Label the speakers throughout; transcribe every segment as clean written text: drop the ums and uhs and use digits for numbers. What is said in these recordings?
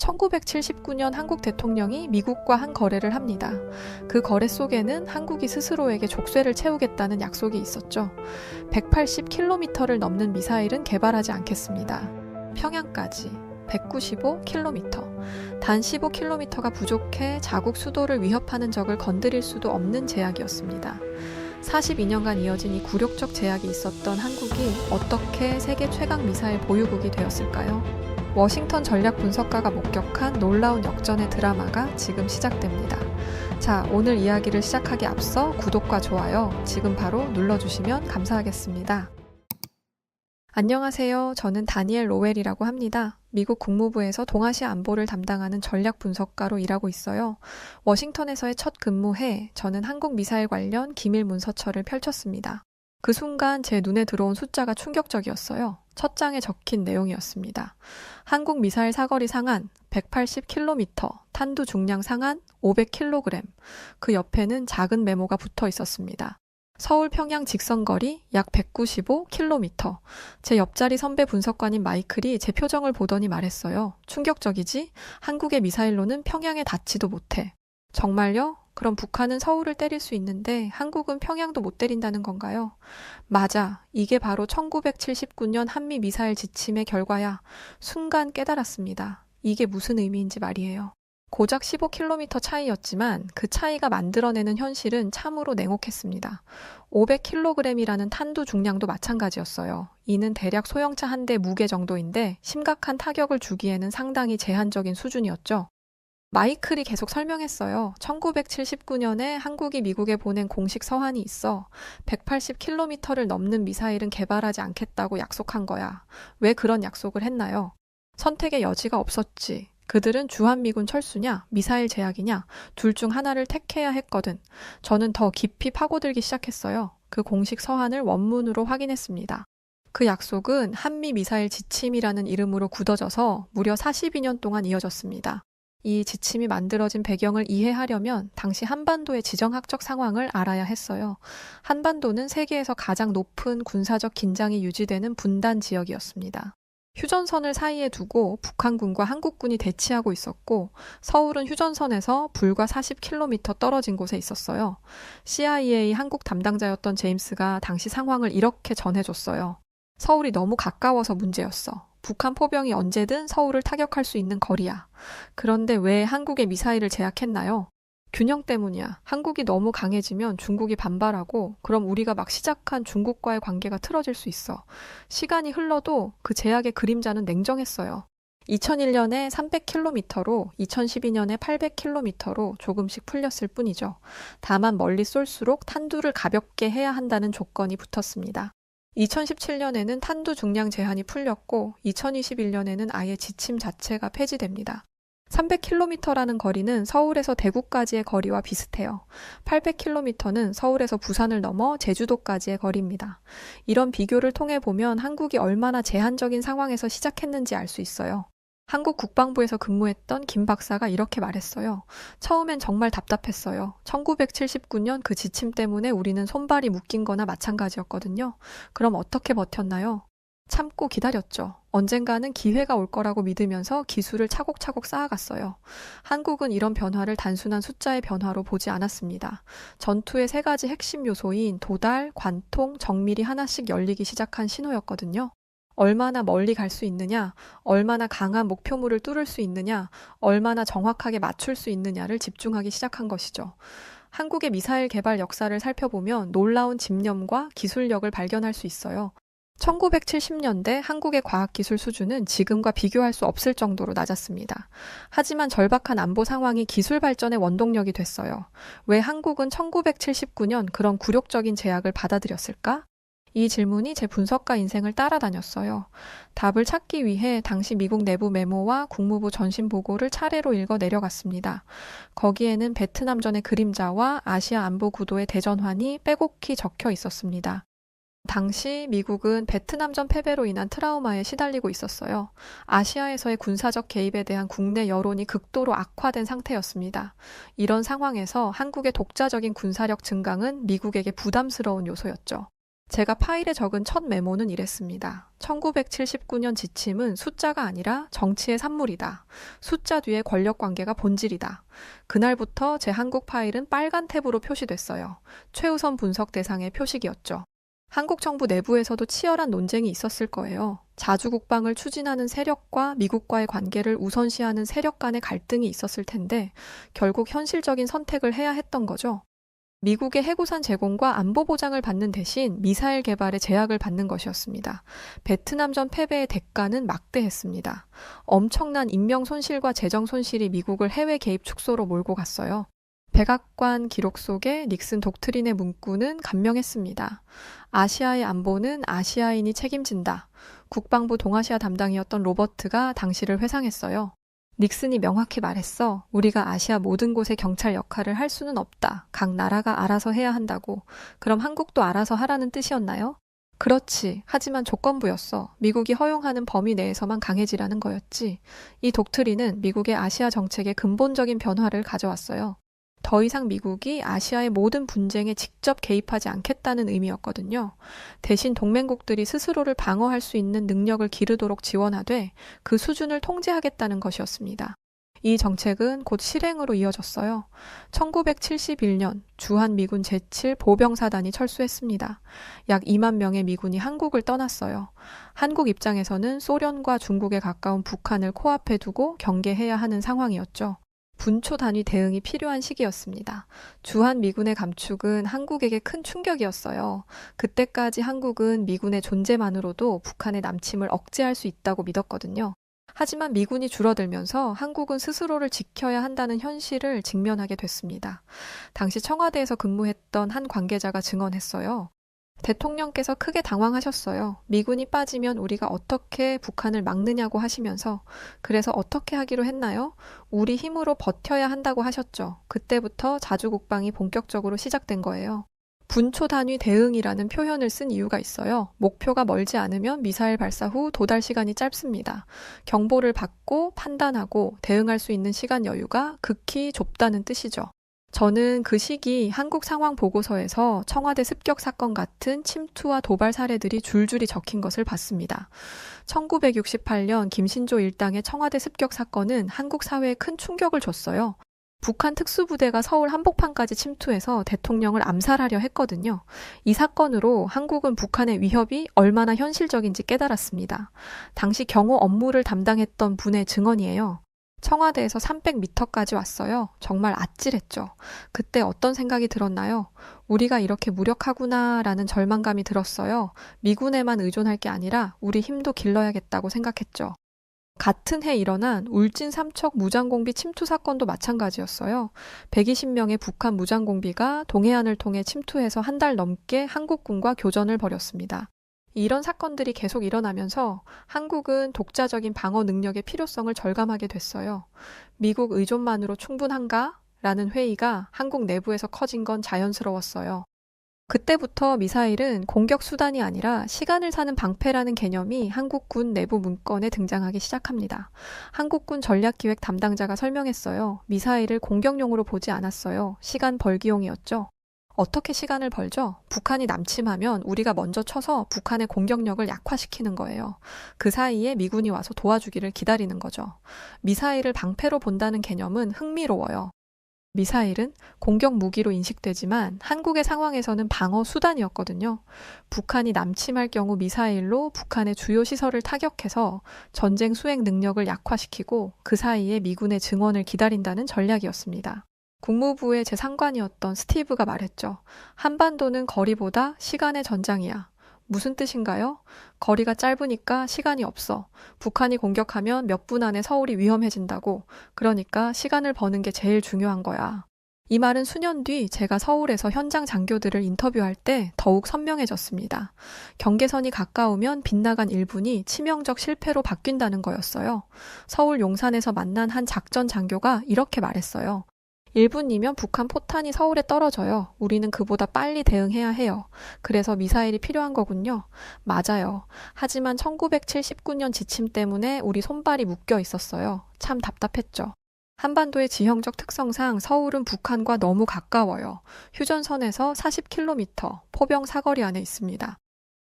Speaker 1: 1979년 한국 대통령이 미국과 한 거래를 합니다. 그 거래 속에는 한국이 스스로에게 족쇄를 채우겠다는 약속이 있었죠. 180km를 넘는 미사일은 개발하지 않겠습니다. 평양까지 195km. 단 15km가 부족해 자국 수도를 위협하는 적을 건드릴 수도 없는 제약이었습니다. 42년간 이어진 이 굴욕적 제약이 있었던 한국이 어떻게 세계 최강 미사일 보유국이 되었을까요? 워싱턴 전략 분석가가 목격한 놀라운 역전의 드라마가 지금 시작됩니다. 자, 오늘 이야기를 시작하기 앞서 구독과 좋아요 지금 바로 눌러주시면 감사하겠습니다. 안녕하세요. 저는 다니엘 로웰이라고 합니다. 미국 국무부에서 동아시아 안보를 담당하는 전략 분석가로 일하고 있어요. 워싱턴에서의 첫 근무해 저는 한국 미사일 관련 기밀 문서처를 펼쳤습니다. 그 순간 제 눈에 들어온 숫자가 충격적이었어요. 첫 장에 적힌 내용이었습니다. 한국 미사일 사거리 상한 180km, 탄두 중량 상한 500kg. 그 옆에는 작은 메모가 붙어 있었습니다. 서울 평양 직선거리 약 195km. 제 옆자리 선배 분석관인 마이클이 제 표정을 보더니 말했어요. 충격적이지? 한국의 미사일로는 평양에 닿지도 못해. 정말요? 그럼 북한은 서울을 때릴 수 있는데 한국은 평양도 못 때린다는 건가요? 맞아. 이게 바로 1979년 한미 미사일 지침의 결과야. 순간 깨달았습니다. 이게 무슨 의미인지 말이에요. 고작 15km 차이였지만 그 차이가 만들어내는 현실은 참으로 냉혹했습니다. 500kg이라는 탄두 중량도 마찬가지였어요. 이는 대략 소형차 한 대 무게 정도인데 심각한 타격을 주기에는 상당히 제한적인 수준이었죠. 마이클이 계속 설명했어요. 1979년에 한국이 미국에 보낸 공식 서한이 있어. 180km를 넘는 미사일은 개발하지 않겠다고 약속한 거야. 왜 그런 약속을 했나요? 선택의 여지가 없었지. 그들은 주한미군 철수냐, 미사일 제약이냐, 둘 중 하나를 택해야 했거든. 저는 더 깊이 파고들기 시작했어요. 그 공식 서한을 원문으로 확인했습니다. 그 약속은 한미 미사일 지침이라는 이름으로 굳어져서 무려 42년 동안 이어졌습니다. 이 지침이 만들어진 배경을 이해하려면 당시 한반도의 지정학적 상황을 알아야 했어요. 한반도는 세계에서 가장 높은 군사적 긴장이 유지되는 분단 지역이었습니다. 휴전선을 사이에 두고 북한군과 한국군이 대치하고 있었고 서울은 휴전선에서 불과 40km 떨어진 곳에 있었어요. CIA 한국 담당자였던 제임스가 당시 상황을 이렇게 전해줬어요. 서울이 너무 가까워서 문제였어. 북한 포병이 언제든 서울을 타격할 수 있는 거리야. 그런데 왜 한국의 미사일을 제약했나요? 균형 때문이야. 한국이 너무 강해지면 중국이 반발하고 그럼 우리가 막 시작한 중국과의 관계가 틀어질 수 있어. 시간이 흘러도 그 제약의 그림자는 냉정했어요. 2001년에 300km로 2012년에 800km로 조금씩 풀렸을 뿐이죠. 다만 멀리 쏠수록 탄두를 가볍게 해야 한다는 조건이 붙었습니다. 2017년에는 탄두 중량 제한이 풀렸고 2021년에는 아예 지침 자체가 폐지됩니다. 300km라는 거리는 서울에서 대구까지의 거리와 비슷해요. 800km는 서울에서 부산을 넘어 제주도까지의 거리입니다. 이런 비교를 통해 보면 한국이 얼마나 제한적인 상황에서 시작했는지 알 수 있어요. 한국 국방부에서 근무했던 김 박사가 이렇게 말했어요. 처음엔 정말 답답했어요. 1979년 그 지침 때문에 우리는 손발이 묶인 거나 마찬가지였거든요. 그럼 어떻게 버텼나요? 참고 기다렸죠. 언젠가는 기회가 올 거라고 믿으면서 기술을 차곡차곡 쌓아갔어요. 한국은 이런 변화를 단순한 숫자의 변화로 보지 않았습니다. 전투의 3가지 핵심 요소인 도달, 관통, 정밀이 하나씩 열리기 시작한 신호였거든요. 얼마나 멀리 갈 수 있느냐, 얼마나 강한 목표물을 뚫을 수 있느냐, 얼마나 정확하게 맞출 수 있느냐를 집중하기 시작한 것이죠. 한국의 미사일 개발 역사를 살펴보면 놀라운 집념과 기술력을 발견할 수 있어요. 1970년대 한국의 과학기술 수준은 지금과 비교할 수 없을 정도로 낮았습니다. 하지만 절박한 안보 상황이 기술 발전의 원동력이 됐어요. 왜 한국은 1979년 그런 굴욕적인 제약을 받아들였을까? 이 질문이 제 분석가 인생을 따라다녔어요. 답을 찾기 위해 당시 미국 내부 메모와 국무부 전신 보고를 차례로 읽어 내려갔습니다. 거기에는 베트남전의 그림자와 아시아 안보 구도의 대전환이 빼곡히 적혀 있었습니다. 당시 미국은 베트남전 패배로 인한 트라우마에 시달리고 있었어요. 아시아에서의 군사적 개입에 대한 국내 여론이 극도로 악화된 상태였습니다. 이런 상황에서 한국의 독자적인 군사력 증강은 미국에게 부담스러운 요소였죠. 제가 파일에 적은 첫 메모는 이랬습니다. 1979년 지침은 숫자가 아니라 정치의 산물이다. 숫자 뒤에 권력 관계가 본질이다. 그날부터 제 한국 파일은 빨간 탭으로 표시됐어요. 최우선 분석 대상의 표식이었죠. 한국 정부 내부에서도 치열한 논쟁이 있었을 거예요. 자주국방을 추진하는 세력과 미국과의 관계를 우선시하는 세력 간의 갈등이 있었을 텐데 결국 현실적인 선택을 해야 했던 거죠. 미국의 해구산 제공과 안보 보장을 받는 대신 미사일 개발에 제약을 받는 것이었습니다. 베트남전 패배의 대가는 막대했습니다. 엄청난 인명 손실과 재정 손실이 미국을 해외 개입 축소로 몰고 갔어요. 백악관 기록 속에 닉슨 독트린의 문구는 간명했습니다. 아시아의 안보는 아시아인이 책임진다. 국방부 동아시아 담당이었던 로버트가 당시를 회상했어요. 닉슨이 명확히 말했어. 우리가 아시아 모든 곳의 경찰 역할을 할 수는 없다. 각 나라가 알아서 해야 한다고. 그럼 한국도 알아서 하라는 뜻이었나요? 그렇지. 하지만 조건부였어. 미국이 허용하는 범위 내에서만 강해지라는 거였지. 이 독트린은 미국의 아시아 정책에 근본적인 변화를 가져왔어요. 더 이상 미국이 아시아의 모든 분쟁에 직접 개입하지 않겠다는 의미였거든요. 대신 동맹국들이 스스로를 방어할 수 있는 능력을 기르도록 지원하되 그 수준을 통제하겠다는 것이었습니다. 이 정책은 곧 실행으로 이어졌어요. 1971년 주한미군 제7 보병사단이 철수했습니다. 약 2만 명의 미군이 한국을 떠났어요. 한국 입장에서는 소련과 중국에 가까운 북한을 코앞에 두고 경계해야 하는 상황이었죠. 분초 단위 대응이 필요한 시기였습니다. 주한미군의 감축은 한국에게 큰 충격이었어요. 그때까지 한국은 미군의 존재만으로도 북한의 남침을 억제할 수 있다고 믿었거든요. 하지만 미군이 줄어들면서 한국은 스스로를 지켜야 한다는 현실을 직면하게 됐습니다. 당시 청와대에서 근무했던 한 관계자가 증언했어요. 대통령께서 크게 당황하셨어요. 미군이 빠지면 우리가 어떻게 북한을 막느냐고 하시면서 그래서 어떻게 하기로 했나요? 우리 힘으로 버텨야 한다고 하셨죠. 그때부터 자주국방이 본격적으로 시작된 거예요. 분초 단위 대응이라는 표현을 쓴 이유가 있어요. 목표가 멀지 않으면 미사일 발사 후 도달 시간이 짧습니다. 경보를 받고 판단하고 대응할 수 있는 시간 여유가 극히 좁다는 뜻이죠. 저는 그 시기 한국 상황 보고서에서 청와대 습격 사건 같은 침투와 도발 사례들이 줄줄이 적힌 것을 봤습니다. 1968년 김신조 일당의 청와대 습격 사건은 한국 사회에 큰 충격을 줬어요. 북한 특수부대가 서울 한복판까지 침투해서 대통령을 암살하려 했거든요. 이 사건으로 한국은 북한의 위협이 얼마나 현실적인지 깨달았습니다. 당시 경호 업무를 담당했던 분의 증언이에요. 청와대에서 300m까지 왔어요. 정말 아찔했죠. 그때 어떤 생각이 들었나요? 우리가 이렇게 무력하구나 라는 절망감이 들었어요. 미군에만 의존할 게 아니라 우리 힘도 길러야겠다고 생각했죠. 같은 해 일어난 울진 삼척 무장공비 침투 사건도 마찬가지였어요. 120명의 북한 무장공비가 동해안을 통해 침투해서 한 달 넘게 한국군과 교전을 벌였습니다. 이런 사건들이 계속 일어나면서 한국은 독자적인 방어 능력의 필요성을 절감하게 됐어요. 미국 의존만으로 충분한가? 라는 회의가 한국 내부에서 커진 건 자연스러웠어요. 그때부터 미사일은 공격 수단이 아니라 시간을 사는 방패라는 개념이 한국군 내부 문건에 등장하기 시작합니다. 한국군 전략기획 담당자가 설명했어요. 미사일을 공격용으로 보지 않았어요. 시간 벌기용이었죠. 어떻게 시간을 벌죠? 북한이 남침하면 우리가 먼저 쳐서 북한의 공격력을 약화시키는 거예요. 그 사이에 미군이 와서 도와주기를 기다리는 거죠. 미사일을 방패로 본다는 개념은 흥미로워요. 미사일은 공격 무기로 인식되지만 한국의 상황에서는 방어 수단이었거든요. 북한이 남침할 경우 미사일로 북한의 주요 시설을 타격해서 전쟁 수행 능력을 약화시키고 그 사이에 미군의 증원을 기다린다는 전략이었습니다. 국무부의 제3관이었던 스티브가 말했죠. 한반도는 거리보다 시간의 전장이야. 무슨 뜻인가요? 거리가 짧으니까 시간이 없어. 북한이 공격하면 몇 분 안에 서울이 위험해진다고. 그러니까 시간을 버는 게 제일 중요한 거야. 이 말은 수년 뒤 제가 서울에서 현장 장교들을 인터뷰할 때 더욱 선명해졌습니다. 경계선이 가까우면 빗나간 1분이 치명적 실패로 바뀐다는 거였어요. 서울 용산에서 만난 한 작전 장교가 이렇게 말했어요. 1분이면 북한 포탄이 서울에 떨어져요. 우리는 그보다 빨리 대응해야 해요. 그래서 미사일이 필요한 거군요. 맞아요. 하지만 1979년 지침 때문에 우리 손발이 묶여 있었어요. 참 답답했죠. 한반도의 지형적 특성상 서울은 북한과 너무 가까워요. 휴전선에서 40km, 포병 사거리 안에 있습니다.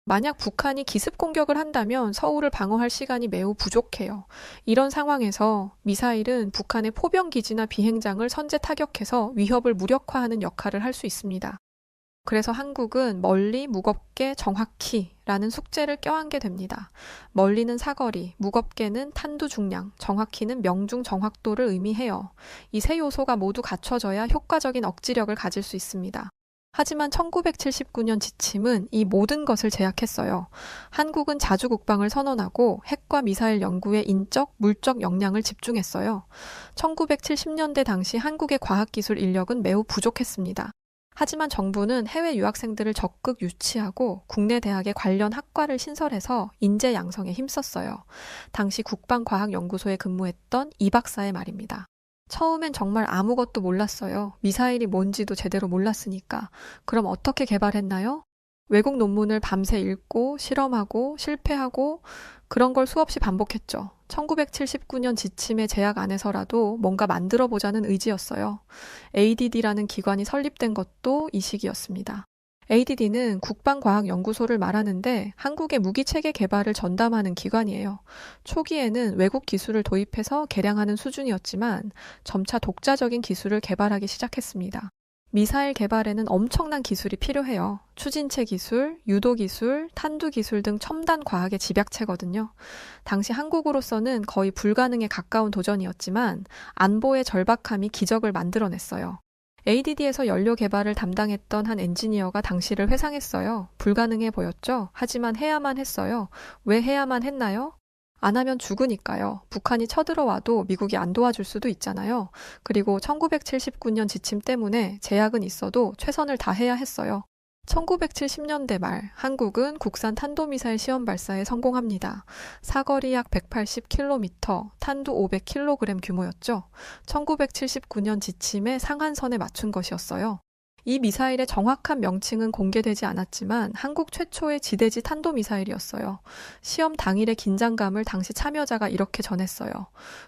Speaker 1: 만약 북한이 기습 공격을 한다면 서울을 방어할 시간이 매우 부족해요. 이런 상황에서 미사일은 북한의 포병 기지나 비행장을 선제 타격해서 위협을 무력화하는 역할을 할 수 있습니다. 그래서 한국은 멀리, 무겁게, 정확히 라는 숙제를 껴안게 됩니다. 멀리는 사거리, 무겁게는 탄두 중량, 정확히는 명중 정확도를 의미해요. 이 세 요소가 모두 갖춰져야 효과적인 억지력을 가질 수 있습니다. 하지만 1979년 지침은 이 모든 것을 제약했어요. 한국은 자주국방을 선언하고 핵과 미사일 연구에 인적, 물적 역량을 집중했어요. 1970년대 당시 한국의 과학기술 인력은 매우 부족했습니다. 하지만 정부는 해외 유학생들을 적극 유치하고 국내 대학에 관련 학과를 신설해서 인재 양성에 힘썼어요. 당시 국방과학연구소에 근무했던 이 박사의 말입니다. 처음엔 정말 아무것도 몰랐어요. 미사일이 뭔지도 제대로 몰랐으니까. 그럼 어떻게 개발했나요? 외국 논문을 밤새 읽고 실험하고 실패하고 그런 걸 수없이 반복했죠. 1979년 지침의 제약 안에서라도 뭔가 만들어 보자는 의지였어요. ADD라는 기관이 설립된 것도 이 시기였습니다. ADD는 국방과학연구소를 말하는데 한국의 무기체계 개발을 전담하는 기관이에요. 초기에는 외국 기술을 도입해서 개량하는 수준이었지만 점차 독자적인 기술을 개발하기 시작했습니다. 미사일 개발에는 엄청난 기술이 필요해요. 추진체 기술, 유도 기술, 탄두 기술 등 첨단 과학의 집약체거든요. 당시 한국으로서는 거의 불가능에 가까운 도전이었지만 안보의 절박함이 기적을 만들어냈어요. ADD에서 연료 개발을 담당했던 한 엔지니어가 당시를 회상했어요. 불가능해 보였죠? 하지만 해야만 했어요. 왜 해야만 했나요? 안 하면 죽으니까요. 북한이 쳐들어와도 미국이 안 도와줄 수도 있잖아요. 그리고 1979년 지침 때문에 제약은 있어도 최선을 다해야 했어요. 1970년대 말 한국은 국산 탄도미사일 시험 발사에 성공합니다. 사거리 약 180km, 탄두 500kg 규모였죠. 1979년 지침의 상한선에 맞춘 것이었어요. 이 미사일의 정확한 명칭은 공개되지 않았지만 한국 최초의 지대지 탄도미사일이었어요. 시험 당일의 긴장감을 당시 참여자가 이렇게 전했어요.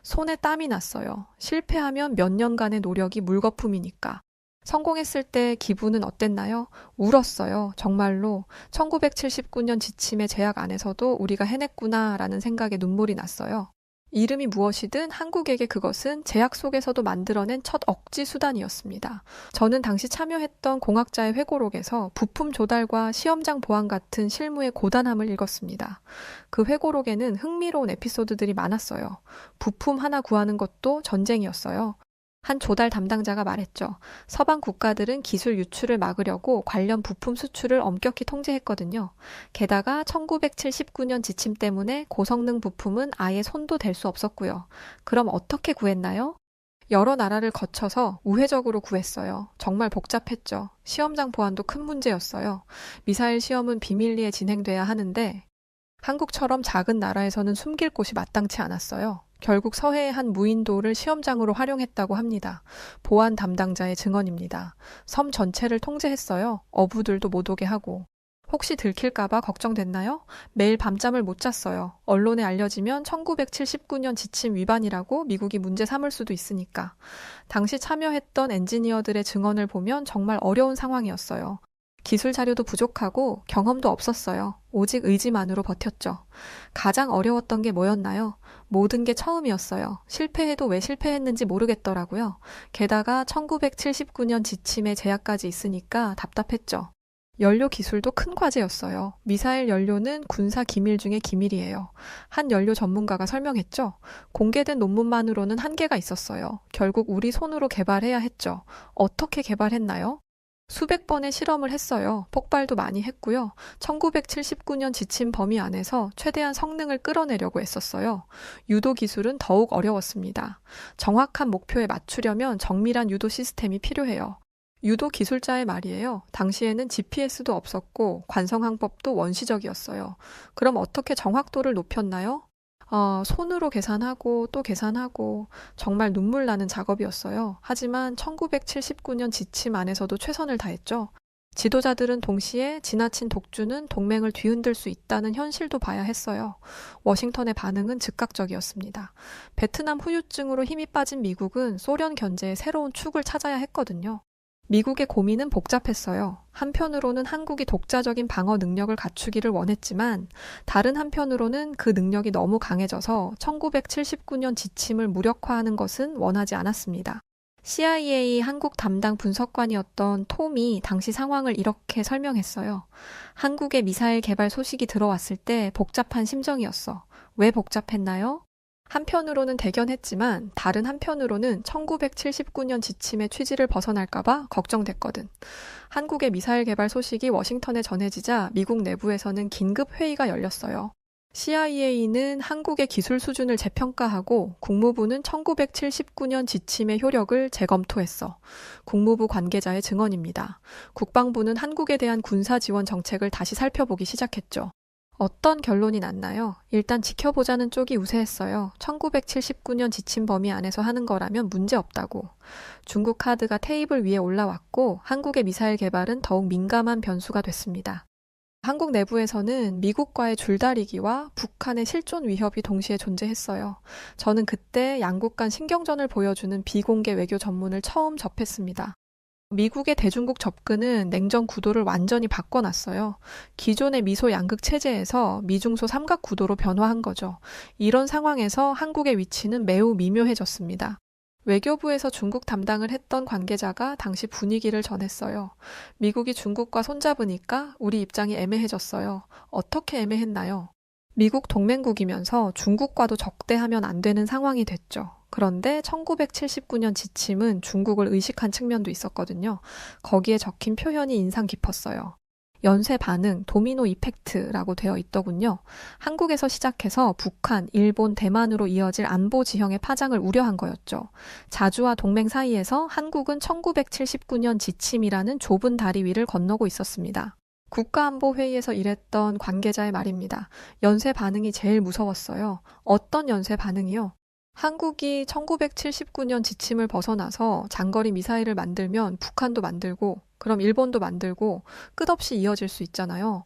Speaker 1: 손에 땀이 났어요. 실패하면 몇 년간의 노력이 물거품이니까. 성공했을 때 기분은 어땠나요? 울었어요. 정말로 1979년 지침의 제약 안에서도 우리가 해냈구나라는 생각에 눈물이 났어요. 이름이 무엇이든 한국에게 그것은 제약 속에서도 만들어낸 첫 억지 수단이었습니다. 저는 당시 참여했던 공학자의 회고록에서 부품 조달과 시험장 보안 같은 실무의 고단함을 읽었습니다. 그 회고록에는 흥미로운 에피소드들이 많았어요. 부품 하나 구하는 것도 전쟁이었어요. 한 조달 담당자가 말했죠. 서방 국가들은 기술 유출을 막으려고 관련 부품 수출을 엄격히 통제했거든요. 게다가 1979년 지침 때문에 고성능 부품은 아예 손도 댈 수 없었고요. 그럼 어떻게 구했나요? 여러 나라를 거쳐서 우회적으로 구했어요. 정말 복잡했죠. 시험장 보안도 큰 문제였어요. 미사일 시험은 비밀리에 진행돼야 하는데 한국처럼 작은 나라에서는 숨길 곳이 마땅치 않았어요. 결국 서해의 한 무인도를 시험장으로 활용했다고 합니다. 보안 담당자의 증언입니다. 섬 전체를 통제했어요. 어부들도 못 오게 하고. 혹시 들킬까봐 걱정됐나요? 매일 밤잠을 못 잤어요. 언론에 알려지면 1979년 지침 위반이라고 미국이 문제 삼을 수도 있으니까. 당시 참여했던 엔지니어들의 증언을 보면 정말 어려운 상황이었어요. 기술 자료도 부족하고 경험도 없었어요. 오직 의지만으로 버텼죠. 가장 어려웠던 게 뭐였나요? 모든 게 처음이었어요. 실패해도 왜 실패했는지 모르겠더라고요. 게다가 1979년 지침의 제약까지 있으니까 답답했죠. 연료 기술도 큰 과제였어요. 미사일 연료는 군사 기밀 중에 기밀이에요. 한 연료 전문가가 설명했죠. 공개된 논문만으로는 한계가 있었어요. 결국 우리 손으로 개발해야 했죠. 어떻게 개발했나요? 수백 번의 실험을 했어요. 폭발도 많이 했고요. 1979년 지침 범위 안에서 최대한 성능을 끌어내려고 했었어요. 유도 기술은 더욱 어려웠습니다. 정확한 목표에 맞추려면 정밀한 유도 시스템이 필요해요. 유도 기술자의 말이에요. 당시에는 GPS도 없었고 관성항법도 원시적이었어요. 그럼 어떻게 정확도를 높였나요? 손으로 계산하고 또 계산하고 정말 눈물 나는 작업이었어요. 하지만 1979년 지침 안에서도 최선을 다했죠. 지도자들은 동시에 지나친 독주는 동맹을 뒤흔들 수 있다는 현실도 봐야 했어요. 워싱턴의 반응은 즉각적이었습니다. 베트남 후유증으로 힘이 빠진 미국은 소련 견제에 새로운 축을 찾아야 했거든요. 미국의 고민은 복잡했어요. 한편으로는 한국이 독자적인 방어 능력을 갖추기를 원했지만 다른 한편으로는 그 능력이 너무 강해져서 1979년 지침을 무력화하는 것은 원하지 않았습니다. CIA 한국 담당 분석관이었던 톰이 당시 상황을 이렇게 설명했어요. 한국의 미사일 개발 소식이 들어왔을 때 복잡한 심정이었어. 왜 복잡했나요? 한편으로는 대견했지만 다른 한편으로는 1979년 지침의 취지를 벗어날까봐 걱정됐거든. 한국의 미사일 개발 소식이 워싱턴에 전해지자 미국 내부에서는 긴급 회의가 열렸어요. CIA는 한국의 기술 수준을 재평가하고 국무부는 1979년 지침의 효력을 재검토했어. 국무부 관계자의 증언입니다. 국방부는 한국에 대한 군사 지원 정책을 다시 살펴보기 시작했죠. 어떤 결론이 났나요? 일단 지켜보자는 쪽이 우세했어요. 1979년 지침 범위 안에서 하는 거라면 문제없다고. 중국 카드가 테이블 위에 올라왔고 한국의 미사일 개발은 더욱 민감한 변수가 됐습니다. 한국 내부에서는 미국과의 줄다리기와 북한의 실존 위협이 동시에 존재했어요. 저는 그때 양국 간 신경전을 보여주는 비공개 외교 전문을 처음 접했습니다. 미국의 대중국 접근은 냉전 구도를 완전히 바꿔놨어요. 기존의 미소 양극 체제에서 미중소 삼각 구도로 변화한 거죠. 이런 상황에서 한국의 위치는 매우 미묘해졌습니다. 외교부에서 중국 담당을 했던 관계자가 당시 분위기를 전했어요. 미국이 중국과 손잡으니까 우리 입장이 애매해졌어요. 어떻게 애매했나요? 미국 동맹국이면서 중국과도 적대하면 안 되는 상황이 됐죠. 그런데 1979년 지침은 중국을 의식한 측면도 있었거든요. 거기에 적힌 표현이 인상 깊었어요. 연쇄 반응, 도미노 이펙트라고 되어 있더군요. 한국에서 시작해서 북한, 일본, 대만으로 이어질 안보 지형의 파장을 우려한 거였죠. 자주와 동맹 사이에서 한국은 1979년 지침이라는 좁은 다리 위를 건너고 있었습니다. 국가안보회의에서 일했던 관계자의 말입니다. 연쇄 반응이 제일 무서웠어요. 어떤 연쇄 반응이요? 한국이 1979년 지침을 벗어나서 장거리 미사일을 만들면 북한도 만들고 그럼 일본도 만들고 끝없이 이어질 수 있잖아요.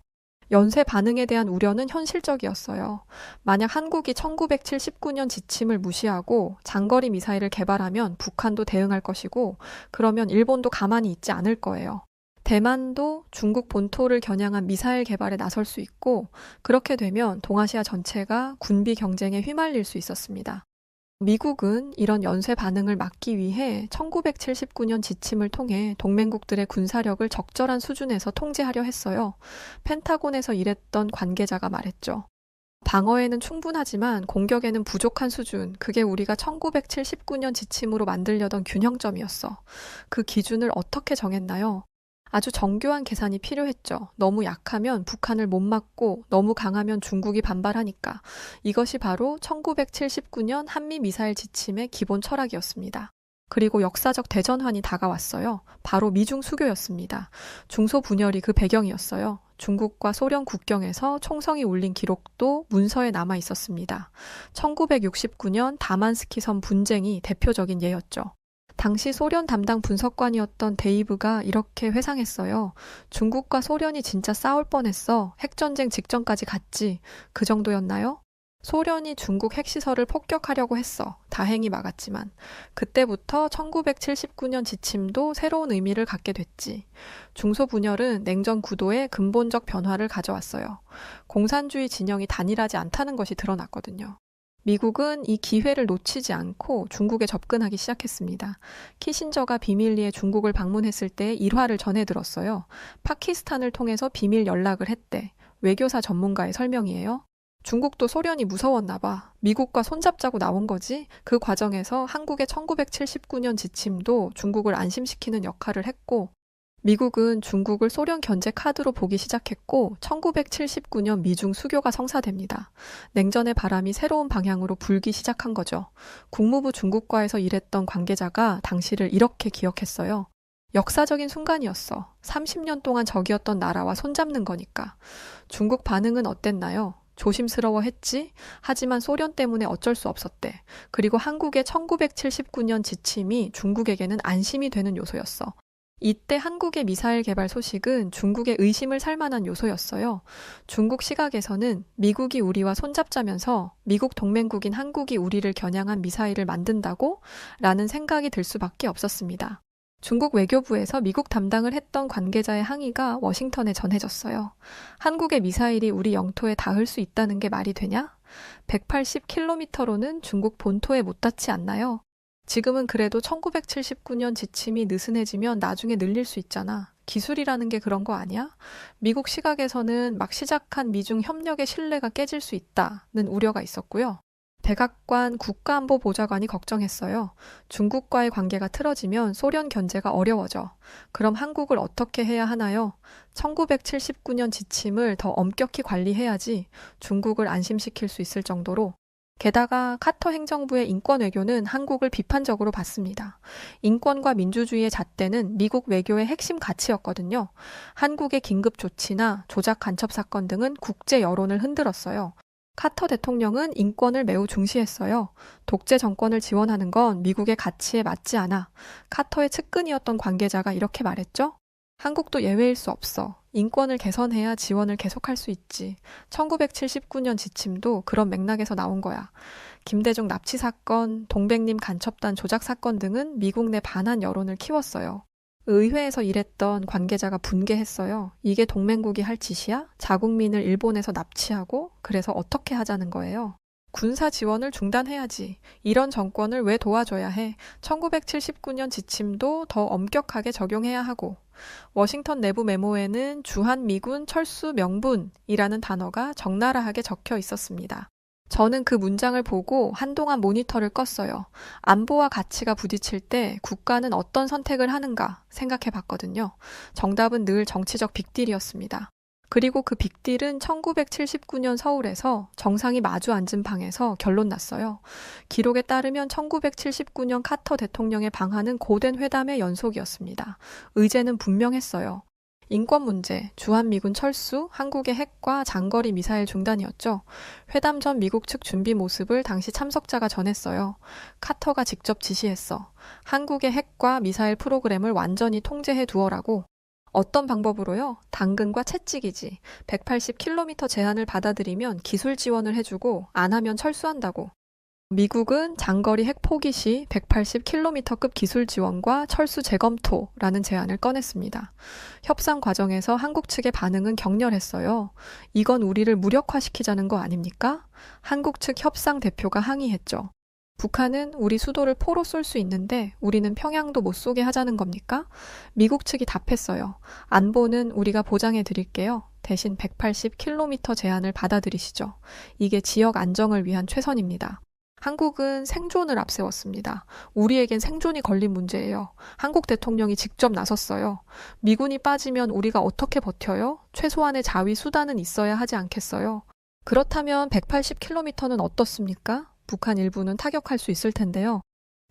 Speaker 1: 연쇄 반응에 대한 우려는 현실적이었어요. 만약 한국이 1979년 지침을 무시하고 장거리 미사일을 개발하면 북한도 대응할 것이고 그러면 일본도 가만히 있지 않을 거예요. 대만도 중국 본토를 겨냥한 미사일 개발에 나설 수 있고 그렇게 되면 동아시아 전체가 군비 경쟁에 휘말릴 수 있었습니다. 미국은 이런 연쇄 반응을 막기 위해 1979년 지침을 통해 동맹국들의 군사력을 적절한 수준에서 통제하려 했어요. 펜타곤에서 일했던 관계자가 말했죠. 방어에는 충분하지만 공격에는 부족한 수준, 그게 우리가 1979년 지침으로 만들려던 균형점이었어. 그 기준을 어떻게 정했나요? 아주 정교한 계산이 필요했죠. 너무 약하면 북한을 못 막고 너무 강하면 중국이 반발하니까. 이것이 바로 1979년 한미 미사일 지침의 기본 철학이었습니다. 그리고 역사적 대전환이 다가왔어요. 바로 미중 수교였습니다. 중소분열이 그 배경이었어요. 중국과 소련 국경에서 총성이 울린 기록도 문서에 남아 있었습니다. 1969년 다만스키섬 분쟁이 대표적인 예였죠. 당시 소련 담당 분석관이었던 데이브가 이렇게 회상했어요. 중국과 소련이 진짜 싸울 뻔했어. 핵전쟁 직전까지 갔지. 그 정도였나요? 소련이 중국 핵시설을 폭격하려고 했어. 다행히 막았지만. 그때부터 1979년 지침도 새로운 의미를 갖게 됐지. 중소분열은 냉전 구도에 근본적 변화를 가져왔어요. 공산주의 진영이 단일하지 않다는 것이 드러났거든요. 미국은 이 기회를 놓치지 않고 중국에 접근하기 시작했습니다. 키신저가 비밀리에 중국을 방문했을 때 일화를 전해 들었어요. 파키스탄을 통해서 비밀 연락을 했대. 외교사 전문가의 설명이에요. 중국도 소련이 무서웠나 봐. 미국과 손잡자고 나온 거지. 그 과정에서 한국의 1979년 지침도 중국을 안심시키는 역할을 했고 미국은 중국을 소련 견제 카드로 보기 시작했고 1979년 미중 수교가 성사됩니다. 냉전의 바람이 새로운 방향으로 불기 시작한 거죠. 국무부 중국과에서 일했던 관계자가 당시를 이렇게 기억했어요. 역사적인 순간이었어. 30년 동안 적이었던 나라와 손잡는 거니까. 중국 반응은 어땠나요? 조심스러워했지? 하지만 소련 때문에 어쩔 수 없었대. 그리고 한국의 1979년 지침이 중국에게는 안심이 되는 요소였어. 이때 한국의 미사일 개발 소식은 중국의 의심을 살 만한 요소였어요. 중국 시각에서는 미국이 우리와 손잡자면서 미국 동맹국인 한국이 우리를 겨냥한 미사일을 만든다고? 라는 생각이 들 수밖에 없었습니다. 중국 외교부에서 미국 담당을 했던 관계자의 항의가 워싱턴에 전해졌어요. 한국의 미사일이 우리 영토에 닿을 수 있다는 게 말이 되냐? 180km로는 중국 본토에 못 닿지 않나요? 지금은 그래도 1979년 지침이 느슨해지면 나중에 늘릴 수 있잖아. 기술이라는 게 그런 거 아니야? 미국 시각에서는 막 시작한 미중 협력의 신뢰가 깨질 수 있다는 우려가 있었고요. 백악관 국가안보보좌관이 걱정했어요. 중국과의 관계가 틀어지면 소련 견제가 어려워져. 그럼 한국을 어떻게 해야 하나요? 1979년 지침을 더 엄격히 관리해야지 중국을 안심시킬 수 있을 정도로. 게다가 카터 행정부의 인권 외교는 한국을 비판적으로 봤습니다. 인권과 민주주의의 잣대는 미국 외교의 핵심 가치였거든요. 한국의 긴급 조치나 조작 간첩 사건 등은 국제 여론을 흔들었어요. 카터 대통령은 인권을 매우 중시했어요. 독재 정권을 지원하는 건 미국의 가치에 맞지 않아. 카터의 측근이었던 관계자가 이렇게 말했죠. 한국도 예외일 수 없어. 인권을 개선해야 지원을 계속할 수 있지. 1979년 지침도 그런 맥락에서 나온 거야. 김대중 납치 사건, 동백님 간첩단 조작 사건 등은 미국 내 반한 여론을 키웠어요. 의회에서 일했던 관계자가 분개했어요. 이게 동맹국이 할 짓이야? 자국민을 일본에서 납치하고 그래서 어떻게 하자는 거예요? 군사 지원을 중단해야지. 이런 정권을 왜 도와줘야 해? 1979년 지침도 더 엄격하게 적용해야 하고. 워싱턴 내부 메모에는 주한미군 철수 명분이라는 단어가 적나라하게 적혀 있었습니다. 저는 그 문장을 보고 한동안 모니터를 껐어요. 안보와 가치가 부딪힐 때 국가는 어떤 선택을 하는가 생각해 봤거든요. 정답은 늘 정치적 빅딜이었습니다. 그리고 그 빅딜은 1979년 서울에서 정상이 마주 앉은 방에서 결론 났어요. 기록에 따르면 1979년 카터 대통령의 방한은 고된 회담의 연속이었습니다. 의제는 분명했어요. 인권 문제, 주한미군 철수, 한국의 핵과 장거리 미사일 중단이었죠. 회담 전 미국 측 준비 모습을 당시 참석자가 전했어요. 카터가 직접 지시했어. 한국의 핵과 미사일 프로그램을 완전히 통제해 두어라고. 어떤 방법으로요? 당근과 채찍이지. 180km 제한을 받아들이면 기술 지원을 해주고 안 하면 철수한다고. 미국은 장거리 핵 포기 시 180km급 기술 지원과 철수 재검토라는 제안을 꺼냈습니다. 협상 과정에서 한국 측의 반응은 격렬했어요. 이건 우리를 무력화시키자는 거 아닙니까? 한국 측 협상 대표가 항의했죠. 북한은 우리 수도를 포로 쏠 수 있는데 우리는 평양도 못 쏘게 하자는 겁니까? 미국 측이 답했어요. 안보는 우리가 보장해 드릴게요. 대신 180km 제한을 받아들이시죠. 이게 지역 안정을 위한 최선입니다. 한국은 생존을 앞세웠습니다. 우리에겐 생존이 걸린 문제예요. 한국 대통령이 직접 나섰어요. 미군이 빠지면 우리가 어떻게 버텨요? 최소한의 자위 수단은 있어야 하지 않겠어요? 그렇다면 180km는 어떻습니까? 북한 일부는 타격할 수 있을 텐데요.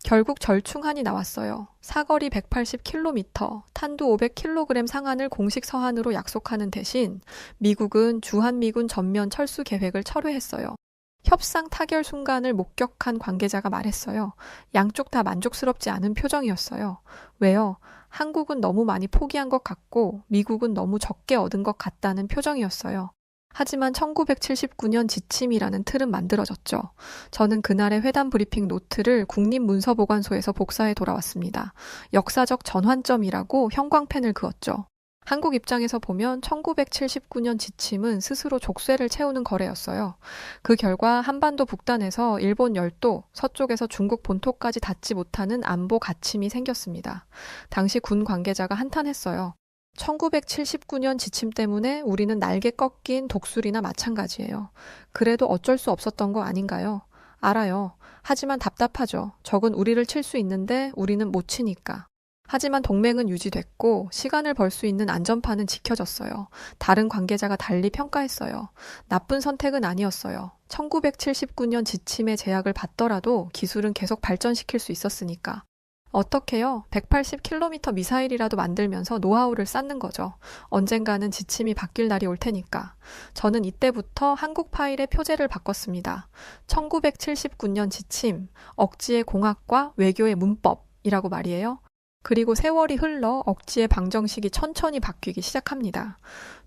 Speaker 1: 결국 절충안이 나왔어요. 사거리 180km, 탄두 500kg 상한을 공식 서한으로 약속하는 대신 미국은 주한미군 전면 철수 계획을 철회했어요. 협상 타결 순간을 목격한 관계자가 말했어요. 양쪽 다 만족스럽지 않은 표정이었어요. 왜요? 한국은 너무 많이 포기한 것 같고 미국은 너무 적게 얻은 것 같다는 표정이었어요. 하지만 1979년 지침이라는 틀은 만들어졌죠. 저는 그날의 회담 브리핑 노트를 국립문서보관소에서 복사해 돌아왔습니다. 역사적 전환점이라고 형광펜을 그었죠. 한국 입장에서 보면 1979년 지침은 스스로 족쇄를 채우는 거래였어요. 그 결과 한반도 북단에서 일본 열도, 서쪽에서 중국 본토까지 닿지 못하는 안보 갇힘이 생겼습니다. 당시 군 관계자가 한탄했어요. 1979년 지침 때문에 우리는 날개 꺾인 독수리나 마찬가지예요. 그래도 어쩔 수 없었던 거 아닌가요? 알아요. 하지만 답답하죠. 적은 우리를 칠 수 있는데 우리는 못 치니까. 하지만 동맹은 유지됐고 시간을 벌 수 있는 안전판은 지켜졌어요. 다른 관계자가 달리 평가했어요. 나쁜 선택은 아니었어요. 1979년 지침의 제약을 받더라도 기술은 계속 발전시킬 수 있었으니까. 어떻게요? 180km 미사일이라도 만들면서 노하우를 쌓는 거죠. 언젠가는 지침이 바뀔 날이 올 테니까. 저는 이때부터 한국 파일의 표제를 바꿨습니다. 1979년 지침, 억지의 공학과 외교의 문법이라고 말이에요. 그리고 세월이 흘러 억지의 방정식이 천천히 바뀌기 시작합니다.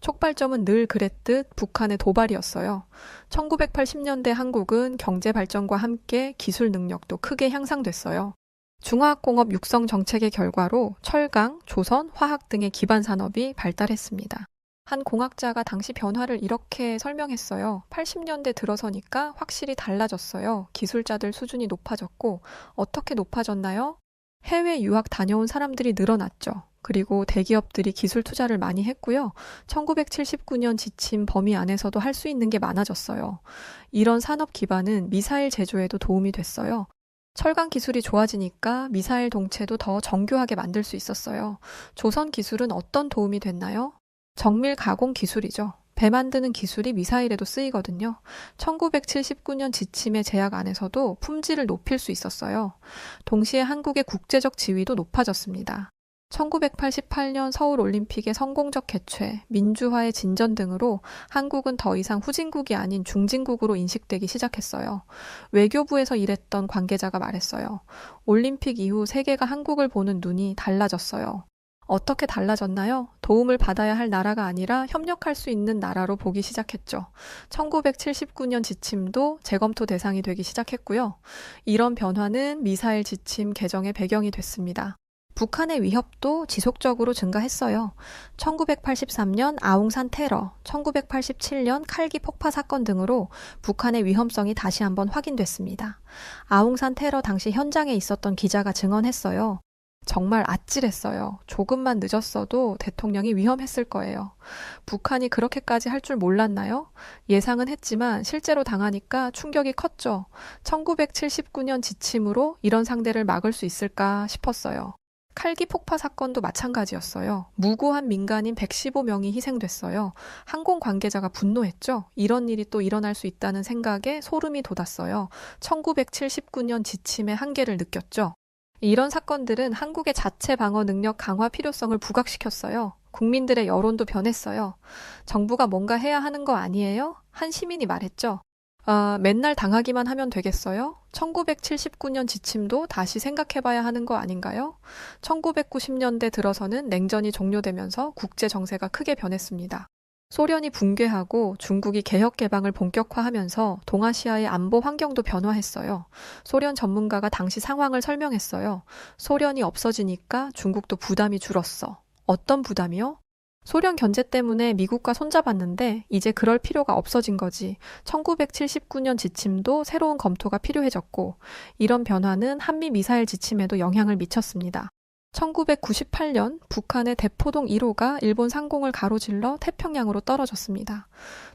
Speaker 1: 촉발점은 늘 그랬듯 북한의 도발이었어요. 1980년대 한국은 경제 발전과 함께 기술 능력도 크게 향상됐어요. 중화학공업 육성 정책의 결과로 철강, 조선, 화학 등의 기반 산업이 발달했습니다. 한 공학자가 당시 변화를 이렇게 설명했어요. 80년대 들어서니까 확실히 달라졌어요. 기술자들 수준이 높아졌고, 어떻게 높아졌나요? 해외 유학 다녀온 사람들이 늘어났죠. 그리고 대기업들이 기술 투자를 많이 했고요. 1979년 지침 범위 안에서도 할 수 있는 게 많아졌어요. 이런 산업 기반은 미사일 제조에도 도움이 됐어요. 철강 기술이 좋아지니까 미사일 동체도 더 정교하게 만들 수 있었어요. 조선 기술은 어떤 도움이 됐나요? 정밀 가공 기술이죠. 배 만드는 기술이 미사일에도 쓰이거든요. 1979년 지침의 제약 안에서도 품질을 높일 수 있었어요. 동시에 한국의 국제적 지위도 높아졌습니다. 1988년 서울올림픽의 성공적 개최, 민주화의 진전 등으로 한국은 더 이상 후진국이 아닌 중진국으로 인식되기 시작했어요. 외교부에서 일했던 관계자가 말했어요. 올림픽 이후 세계가 한국을 보는 눈이 달라졌어요. 어떻게 달라졌나요? 도움을 받아야 할 나라가 아니라 협력할 수 있는 나라로 보기 시작했죠. 1979년 지침도 재검토 대상이 되기 시작했고요. 이런 변화는 미사일 지침 개정의 배경이 됐습니다. 북한의 위협도 지속적으로 증가했어요. 1983년 아웅산 테러, 1987년 칼기 폭파 사건 등으로 북한의 위험성이 다시 한번 확인됐습니다. 아웅산 테러 당시 현장에 있었던 기자가 증언했어요. 정말 아찔했어요. 조금만 늦었어도 대통령이 위험했을 거예요. 북한이 그렇게까지 할 줄 몰랐나요? 예상은 했지만 실제로 당하니까 충격이 컸죠. 1979년 지침으로 이런 상대를 막을 수 있을까 싶었어요. 칼기 폭파 사건도 마찬가지였어요. 무고한 민간인 115명이 희생됐어요. 항공 관계자가 분노했죠. 이런 일이 또 일어날 수 있다는 생각에 소름이 돋았어요. 1979년 지침의 한계를 느꼈죠. 이런 사건들은 한국의 자체 방어 능력 강화 필요성을 부각시켰어요. 국민들의 여론도 변했어요. 정부가 뭔가 해야 하는 거 아니에요? 한 시민이 말했죠. 맨날 당하기만 하면 되겠어요? 1979년 지침도 다시 생각해봐야 하는 거 아닌가요? 1990년대 들어서는 냉전이 종료되면서 국제 정세가 크게 변했습니다. 소련이 붕괴하고 중국이 개혁 개방을 본격화하면서 동아시아의 안보 환경도 변화했어요. 소련 전문가가 당시 상황을 설명했어요. 소련이 없어지니까 중국도 부담이 줄었어. 어떤 부담이요? 소련 견제 때문에 미국과 손잡았는데 이제 그럴 필요가 없어진 거지. 1979년 지침도 새로운 검토가 필요해졌고 이런 변화는 한미 미사일 지침에도 영향을 미쳤습니다. 1998년 북한의 대포동 1호가 일본 상공을 가로질러 태평양으로 떨어졌습니다.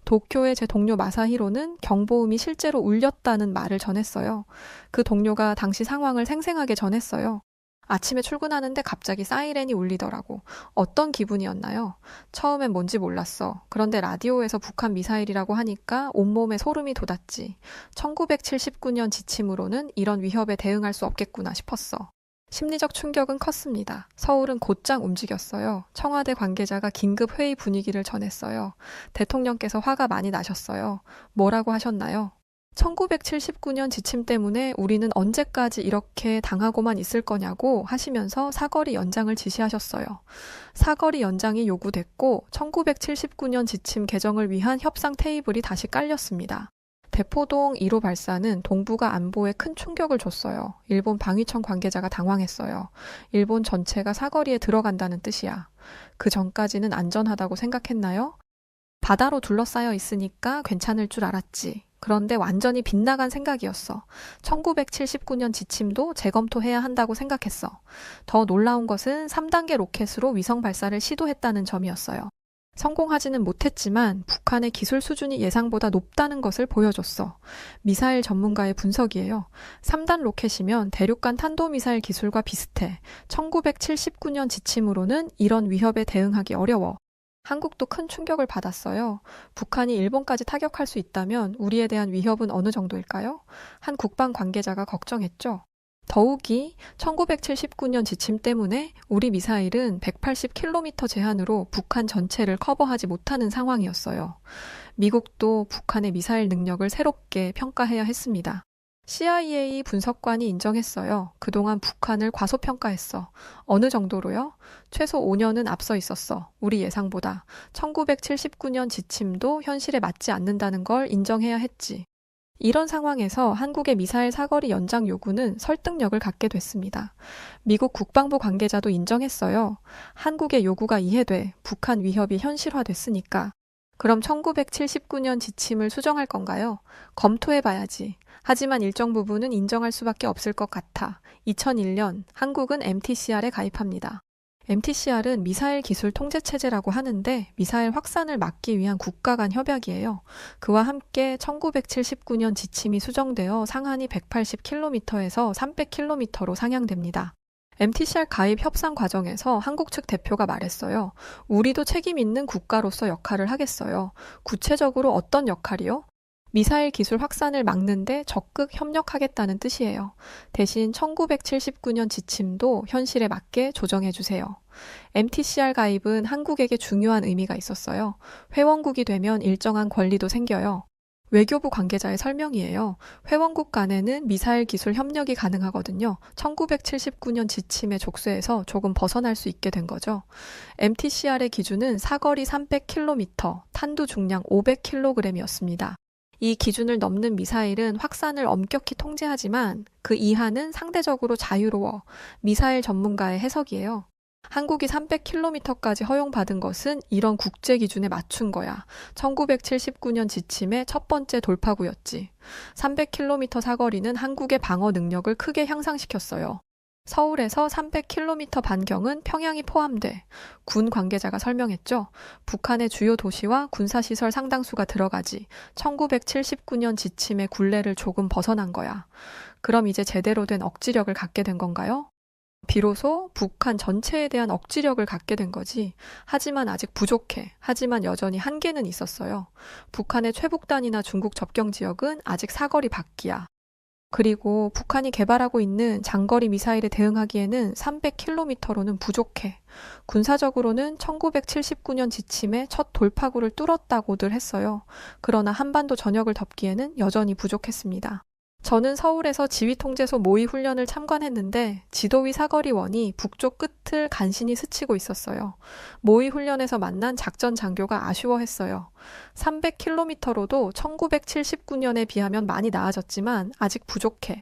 Speaker 1: 도쿄의 제 동료 마사히로는 경보음이 실제로 울렸다는 말을 전했어요. 그 동료가 당시 상황을 생생하게 전했어요. 아침에 출근하는데 갑자기 사이렌이 울리더라고. 어떤 기분이었나요? 처음엔 뭔지 몰랐어. 그런데 라디오에서 북한 미사일이라고 하니까 온몸에 소름이 돋았지. 1979년 지침으로는 이런 위협에 대응할 수 없겠구나 싶었어. 심리적 충격은 컸습니다. 서울은 곧장 움직였어요. 청와대 관계자가 긴급 회의 분위기를 전했어요. 대통령께서 화가 많이 나셨어요. 뭐라고 하셨나요? 1979년 지침 때문에 우리는 언제까지 이렇게 당하고만 있을 거냐고 하시면서 사거리 연장을 지시하셨어요. 사거리 연장이 요구됐고 1979년 지침 개정을 위한 협상 테이블이 다시 깔렸습니다. 대포동 1호 발사는 동북아 안보에 큰 충격을 줬어요. 일본 방위청 관계자가 당황했어요. 일본 전체가 사거리에 들어간다는 뜻이야. 그 전까지는 안전하다고 생각했나요? 바다로 둘러싸여 있으니까 괜찮을 줄 알았지. 그런데 완전히 빗나간 생각이었어. 1979년 지침도 재검토해야 한다고 생각했어. 더 놀라운 것은 3단계 로켓으로 위성 발사를 시도했다는 점이었어요. 성공하지는 못했지만 북한의 기술 수준이 예상보다 높다는 것을 보여줬어. 미사일 전문가의 분석이에요. 3단 로켓이면 대륙간 탄도미사일 기술과 비슷해. 1979년 지침으로는 이런 위협에 대응하기 어려워. 한국도 큰 충격을 받았어요. 북한이 일본까지 타격할 수 있다면 우리에 대한 위협은 어느 정도일까요? 한 국방 관계자가 걱정했죠. 더욱이 1979년 지침 때문에 우리 미사일은 180km 제한으로 북한 전체를 커버하지 못하는 상황이었어요. 미국도 북한의 미사일 능력을 새롭게 평가해야 했습니다. CIA 분석관이 인정했어요. 그동안 북한을 과소평가했어. 어느 정도로요? 최소 5년은 앞서 있었어. 우리 예상보다. 1979년 지침도 현실에 맞지 않는다는 걸 인정해야 했지. 이런 상황에서 한국의 미사일 사거리 연장 요구는 설득력을 갖게 됐습니다. 미국 국방부 관계자도 인정했어요. 한국의 요구가 이해돼 북한 위협이 현실화됐으니까. 그럼 1979년 지침을 수정할 건가요? 검토해봐야지. 하지만 일정 부분은 인정할 수밖에 없을 것 같아 2001년 한국은 MTCR에 가입합니다. MTCR은 미사일 기술 통제체제라고 하는데 미사일 확산을 막기 위한 국가 간 협약이에요. 그와 함께 1979년 지침이 수정되어 상한이 180km에서 300km로 상향됩니다. MTCR 가입 협상 과정에서 한국 측 대표가 말했어요. 우리도 책임 있는 국가로서 역할을 하겠어요. 구체적으로 어떤 역할이요? 미사일 기술 확산을 막는데 적극 협력하겠다는 뜻이에요. 대신 1979년 지침도 현실에 맞게 조정해주세요. MTCR 가입은 한국에게 중요한 의미가 있었어요. 회원국이 되면 일정한 권리도 생겨요. 외교부 관계자의 설명이에요. 회원국 간에는 미사일 기술 협력이 가능하거든요. 1979년 지침의 족쇄에서 조금 벗어날 수 있게 된 거죠. MTCR의 기준은 사거리 300km, 탄두 중량 500kg이었습니다. 이 기준을 넘는 미사일은 확산을 엄격히 통제하지만 그 이하는 상대적으로 자유로워. 미사일 전문가의 해석이에요. 한국이 300km까지 허용받은 것은 이런 국제 기준에 맞춘 거야. 1979년 지침의 첫 번째 돌파구였지. 300km 사거리는 한국의 방어 능력을 크게 향상시켰어요. 서울에서 300km 반경은 평양이 포함돼. 군 관계자가 설명했죠. 북한의 주요 도시와 군사시설 상당수가 들어가지. 1979년 지침의 굴레를 조금 벗어난 거야. 그럼 이제 제대로 된 억지력을 갖게 된 건가요? 비로소 북한 전체에 대한 억지력을 갖게 된 거지. 하지만 아직 부족해. 하지만 여전히 한계는 있었어요. 북한의 최북단이나 중국 접경 지역은 아직 사거리 밖이야. 그리고 북한이 개발하고 있는 장거리 미사일에 대응하기에는 300km로는 부족해. 군사적으로는 1979년 지침의 첫 돌파구를 뚫었다고들 했어요. 그러나 한반도 전역을 덮기에는 여전히 부족했습니다. 저는 서울에서 지휘통제소 모의 훈련을 참관했는데 지도위 사거리원이 북쪽 끝을 간신히 스치고 있었어요. 모의 훈련에서 만난 작전 장교가 아쉬워했어요. 300km로도 1979년에 비하면 많이 나아졌지만 아직 부족해.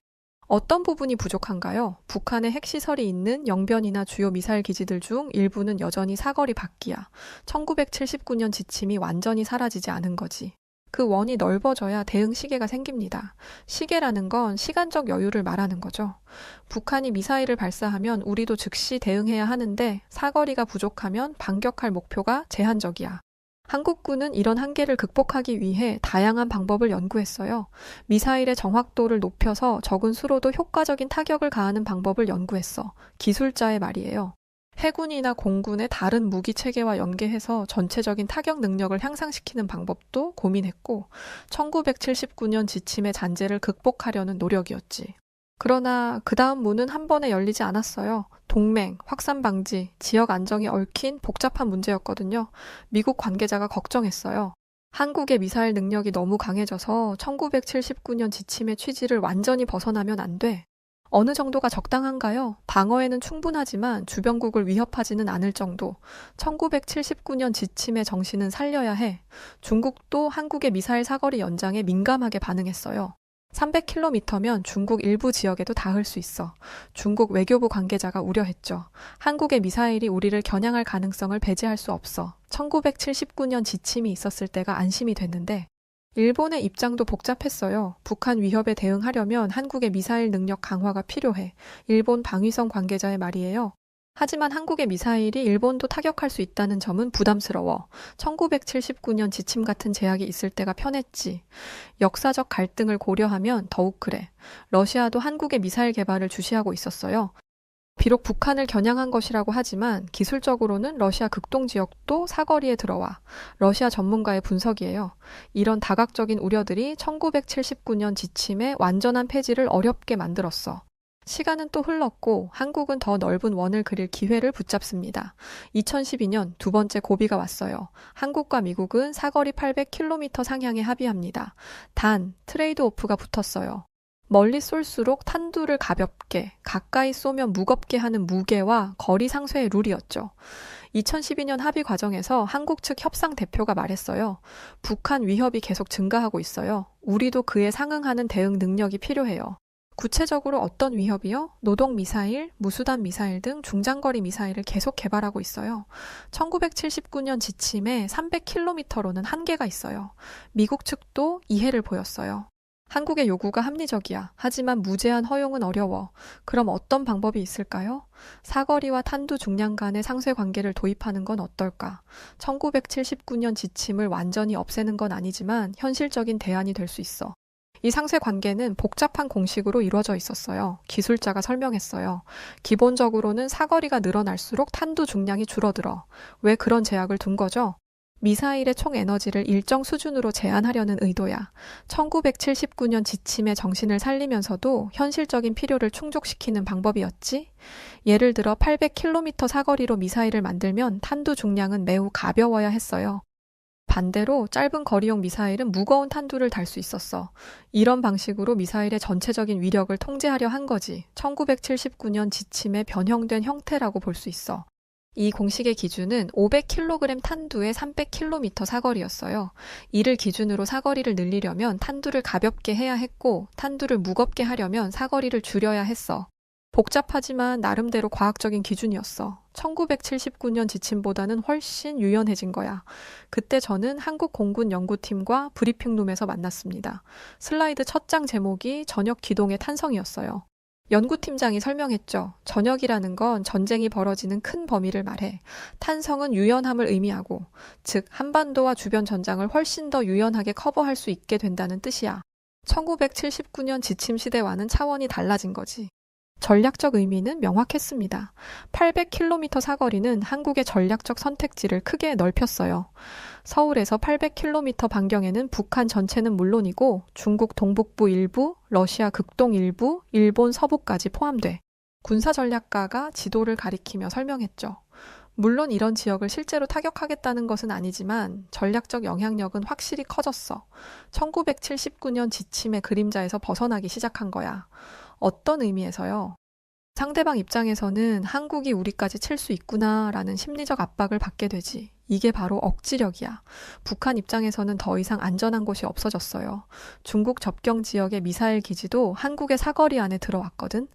Speaker 1: 어떤 부분이 부족한가요? 북한의 핵시설이 있는 영변이나 주요 미사일 기지들 중 일부는 여전히 사거리 밖이야. 1979년 지침이 완전히 사라지지 않은 거지. 그 원이 넓어져야 대응 시계가 생깁니다. 시계라는 건 시간적 여유를 말하는 거죠. 북한이 미사일을 발사하면 우리도 즉시 대응해야 하는데 사거리가 부족하면 반격할 목표가 제한적이야. 한국군은 이런 한계를 극복하기 위해 다양한 방법을 연구했어요. 미사일의 정확도를 높여서 적은 수로도 효과적인 타격을 가하는 방법을 연구했어. 기술자의 말이에요. 해군이나 공군의 다른 무기 체계와 연계해서 전체적인 타격 능력을 향상시키는 방법도 고민했고 1979년 지침의 잔재를 극복하려는 노력이었지. 그러나 그 다음 문은 한 번에 열리지 않았어요. 동맹, 확산 방지, 지역 안정이 얽힌 복잡한 문제였거든요. 미국 관계자가 걱정했어요. 한국의 미사일 능력이 너무 강해져서 1979년 지침의 취지를 완전히 벗어나면 안 돼. 어느 정도가 적당한가요? 방어에는 충분하지만 주변국을 위협하지는 않을 정도. 1979년 지침의 정신은 살려야 해. 중국도 한국의 미사일 사거리 연장에 민감하게 반응했어요. 300km면 중국 일부 지역에도 닿을 수 있어. 중국 외교부 관계자가 우려했죠. 한국의 미사일이 우리를 겨냥할 가능성을 배제할 수 없어. 1979년 지침이 있었을 때가 안심이 됐는데 일본의 입장도 복잡했어요. 북한 위협에 대응하려면 한국의 미사일 능력 강화가 필요해. 일본 방위성 관계자의 말이에요. 하지만 한국의 미사일이 일본도 타격할 수 있다는 점은 부담스러워. 1979년 지침 같은 제약이 있을 때가 편했지. 역사적 갈등을 고려하면 더욱 그래. 러시아도 한국의 미사일 개발을 주시하고 있었어요. 비록 북한을 겨냥한 것이라고 하지만 기술적으로는 러시아 극동 지역도 사거리에 들어와. 러시아 전문가의 분석이에요. 이런 다각적인 우려들이 1979년 지침의 완전한 폐지를 어렵게 만들었어. 시간은 또 흘렀고 한국은 더 넓은 원을 그릴 기회를 붙잡습니다. 2012년 두 번째 고비가 왔어요. 한국과 미국은 사거리 800km 상향에 합의합니다. 단 트레이드 오프가 붙었어요. 멀리 쏠수록 탄두를 가볍게, 가까이 쏘면 무겁게 하는 무게와 거리 상쇄의 룰이었죠. 2012년 합의 과정에서 한국 측 협상 대표가 말했어요. 북한 위협이 계속 증가하고 있어요. 우리도 그에 상응하는 대응 능력이 필요해요. 구체적으로 어떤 위협이요? 노동 미사일, 무수단 미사일 등 중장거리 미사일을 계속 개발하고 있어요. 1979년 지침에 300km로는 한계가 있어요. 미국 측도 이해를 보였어요. 한국의 요구가 합리적이야. 하지만 무제한 허용은 어려워. 그럼 어떤 방법이 있을까요? 사거리와 탄두 중량 간의 상쇄 관계를 도입하는 건 어떨까? 1979년 지침을 완전히 없애는 건 아니지만 현실적인 대안이 될 수 있어. 이 상쇄 관계는 복잡한 공식으로 이루어져 있었어요. 기술자가 설명했어요. 기본적으로는 사거리가 늘어날수록 탄두 중량이 줄어들어. 왜 그런 제약을 둔 거죠? 미사일의 총 에너지를 일정 수준으로 제한하려는 의도야. 1979년 지침의 정신을 살리면서도 현실적인 필요를 충족시키는 방법이었지. 예를 들어 800km 사거리로 미사일을 만들면 탄두 중량은 매우 가벼워야 했어요. 반대로 짧은 거리용 미사일은 무거운 탄두를 달 수 있었어. 이런 방식으로 미사일의 전체적인 위력을 통제하려 한 거지. 1979년 지침의 변형된 형태라고 볼 수 있어. 이 공식의 기준은 500kg 탄두에 300km 사거리였어요. 이를 기준으로 사거리를 늘리려면 탄두를 가볍게 해야 했고 탄두를 무겁게 하려면 사거리를 줄여야 했어. 복잡하지만 나름대로 과학적인 기준이었어. 1979년 지침보다는 훨씬 유연해진 거야. 그때 저는 한국 공군 연구팀과 브리핑룸에서 만났습니다. 슬라이드 첫 장 제목이 전역 기동의 탄성이었어요. 연구팀장이 설명했죠. 전역이라는 건 전쟁이 벌어지는 큰 범위를 말해. 탄성은 유연함을 의미하고, 즉 한반도와 주변 전장을 훨씬 더 유연하게 커버할 수 있게 된다는 뜻이야. 1979년 지침 시대와는 차원이 달라진 거지. 전략적 의미는 명확했습니다. 800km 사거리는 한국의 전략적 선택지를 크게 넓혔어요. 서울에서 800km 반경에는 북한 전체는 물론이고 중국 동북부 일부, 러시아 극동 일부, 일본 서부까지 포함돼 군사전략가가 지도를 가리키며 설명했죠. 물론 이런 지역을 실제로 타격하겠다는 것은 아니지만 전략적 영향력은 확실히 커졌어. 1979년 지침의 그림자에서 벗어나기 시작한 거야. 어떤 의미에서요? 상대방 입장에서는 한국이 우리까지 칠 수 있구나라는 심리적 압박을 받게 되지. 이게 바로 억지력이야. 북한 입장에서는 더 이상 안전한 곳이 없어졌어요. 중국 접경 지역의 미사일 기지도 한국의 사거리 안에 들어왔거든.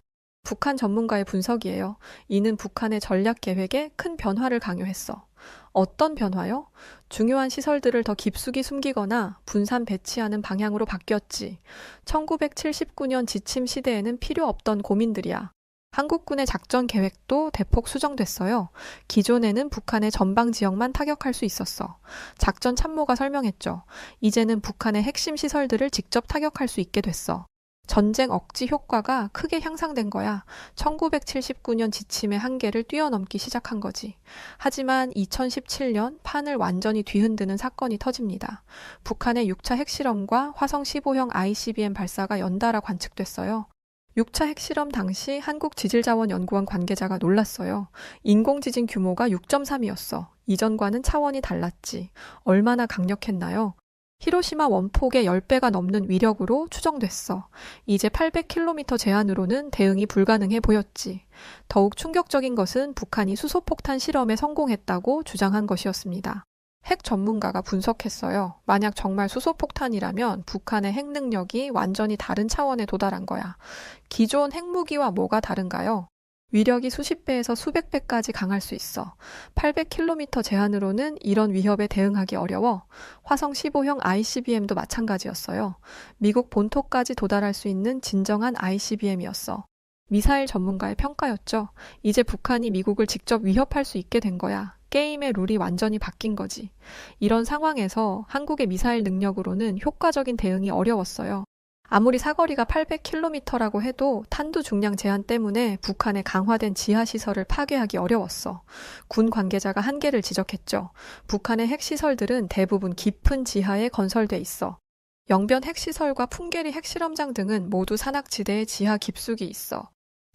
Speaker 1: 북한 전문가의 분석이에요. 이는 북한의 전략 계획에 큰 변화를 강요했어. 어떤 변화요? 중요한 시설들을 더 깊숙이 숨기거나 분산 배치하는 방향으로 바뀌었지. 1979년 지침 시대에는 필요 없던 고민들이야. 한국군의 작전 계획도 대폭 수정됐어요. 기존에는 북한의 전방 지역만 타격할 수 있었어. 작전 참모가 설명했죠. 이제는 북한의 핵심 시설들을 직접 타격할 수 있게 됐어. 전쟁 억지 효과가 크게 향상된 거야. 1979년 지침의 한계를 뛰어넘기 시작한 거지. 하지만 2017년 판을 완전히 뒤흔드는 사건이 터집니다. 북한의 6차 핵실험과 화성 15형 ICBM 발사가 연달아 관측됐어요. 6차 핵실험 당시 한국지질자원연구원 관계자가 놀랐어요. 인공지진 규모가 6.3이었어. 이전과는 차원이 달랐지. 얼마나 강력했나요? 히로시마 원폭의 10배가 넘는 위력으로 추정됐어. 이제 800km 제한으로는 대응이 불가능해 보였지. 더욱 충격적인 것은 북한이 수소폭탄 실험에 성공했다고 주장한 것이었습니다. 핵 전문가가 분석했어요. 만약 정말 수소폭탄이라면 북한의 핵 능력이 완전히 다른 차원에 도달한 거야. 기존 핵무기와 뭐가 다른가요? 위력이 수십 배에서 수백 배까지 강할 수 있어. 800km 제한으로는 이런 위협에 대응하기 어려워. 화성 15형 ICBM도 마찬가지였어요. 미국 본토까지 도달할 수 있는 진정한 ICBM이었어. 미사일 전문가의 평가였죠. 이제 북한이 미국을 직접 위협할 수 있게 된 거야. 게임의 룰이 완전히 바뀐 거지. 이런 상황에서 한국의 미사일 능력으로는 효과적인 대응이 어려웠어요. 아무리 사거리가 800km라고 해도 탄두 중량 제한 때문에 북한의 강화된 지하시설을 파괴하기 어려웠어. 군 관계자가 한계를 지적했죠. 북한의 핵시설들은 대부분 깊은 지하에 건설돼 있어. 영변 핵시설과 풍계리 핵실험장 등은 모두 산악지대의 지하 깊숙이 있어.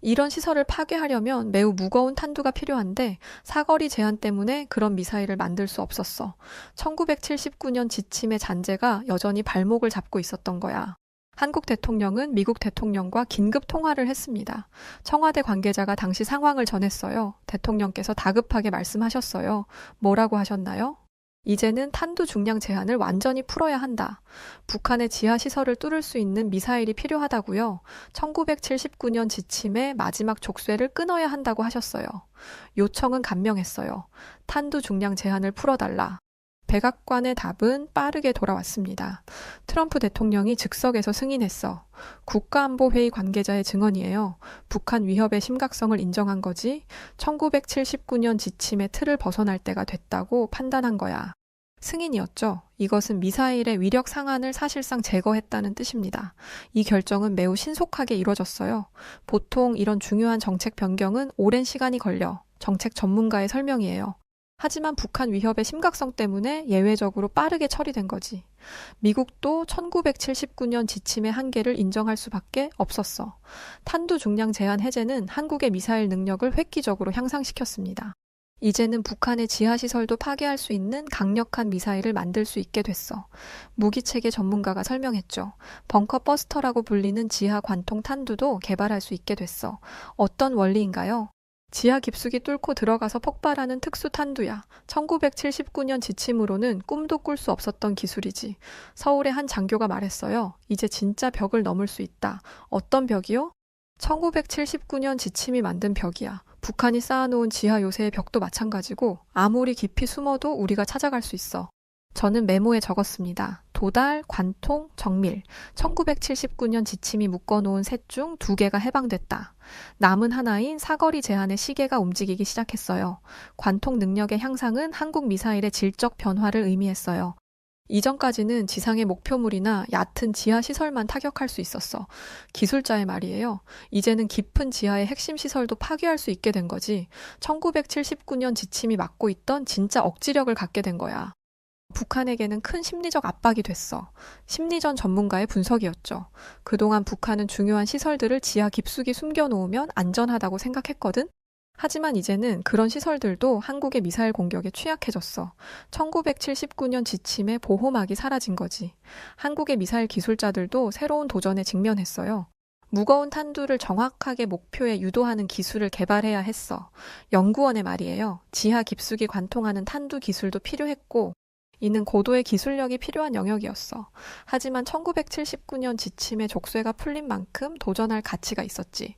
Speaker 1: 이런 시설을 파괴하려면 매우 무거운 탄두가 필요한데 사거리 제한 때문에 그런 미사일을 만들 수 없었어. 1979년 지침의 잔재가 여전히 발목을 잡고 있었던 거야. 한국 대통령은 미국 대통령과 긴급 통화를 했습니다. 청와대 관계자가 당시 상황을 전했어요. 대통령께서 다급하게 말씀하셨어요. 뭐라고 하셨나요? 이제는 탄두 중량 제한을 완전히 풀어야 한다. 북한의 지하 시설을 뚫을 수 있는 미사일이 필요하다고요. 1979년 지침의 마지막 족쇄를 끊어야 한다고 하셨어요. 요청은 간명했어요. 탄두 중량 제한을 풀어달라. 백악관의 답은 빠르게 돌아왔습니다. 트럼프 대통령이 즉석에서 승인했어. 국가안보회의 관계자의 증언이에요. 북한 위협의 심각성을 인정한 거지. 1979년 지침의 틀을 벗어날 때가 됐다고 판단한 거야. 승인이었죠. 이것은 미사일의 위력 상한을 사실상 제거했다는 뜻입니다. 이 결정은 매우 신속하게 이뤄졌어요. 보통 이런 중요한 정책 변경은 오랜 시간이 걸려. 정책 전문가의 설명이에요. 하지만 북한 위협의 심각성 때문에 예외적으로 빠르게 처리된 거지. 미국도 1979년 지침의 한계를 인정할 수밖에 없었어. 탄두 중량 제한 해제는 한국의 미사일 능력을 획기적으로 향상시켰습니다. 이제는 북한의 지하시설도 파괴할 수 있는 강력한 미사일을 만들 수 있게 됐어. 무기체계 전문가가 설명했죠. 벙커 버스터라고 불리는 지하 관통 탄두도 개발할 수 있게 됐어. 어떤 원리인가요? 지하 깊숙이 뚫고 들어가서 폭발하는 특수 탄두야. 1979년 지침으로는 꿈도 꿀 수 없었던 기술이지. 서울의 한 장교가 말했어요. 이제 진짜 벽을 넘을 수 있다. 어떤 벽이요? 1979년 지침이 만든 벽이야. 북한이 쌓아놓은 지하 요새의 벽도 마찬가지고 아무리 깊이 숨어도 우리가 찾아갈 수 있어. 저는 메모에 적었습니다. 도달, 관통, 정밀. 1979년 지침이 묶어놓은 셋 중 2개가 해방됐다. 남은 하나인 사거리 제한의 시계가 움직이기 시작했어요. 관통 능력의 향상은 한국 미사일의 질적 변화를 의미했어요. 이전까지는 지상의 목표물이나 얕은 지하 시설만 타격할 수 있었어. 기술자의 말이에요. 이제는 깊은 지하의 핵심 시설도 파괴할 수 있게 된 거지. 1979년 지침이 막고 있던 진짜 억지력을 갖게 된 거야. 북한에게는 큰 심리적 압박이 됐어. 심리전 전문가의 분석이었죠. 그동안 북한은 중요한 시설들을 지하 깊숙이 숨겨놓으면 안전하다고 생각했거든? 하지만 이제는 그런 시설들도 한국의 미사일 공격에 취약해졌어. 1979년 지침의 보호막이 사라진 거지. 한국의 미사일 기술자들도 새로운 도전에 직면했어요. 무거운 탄두를 정확하게 목표에 유도하는 기술을 개발해야 했어. 연구원의 말이에요. 지하 깊숙이 관통하는 탄두 기술도 필요했고, 이는 고도의 기술력이 필요한 영역이었어. 하지만 1979년 지침의 족쇄가 풀린 만큼 도전할 가치가 있었지.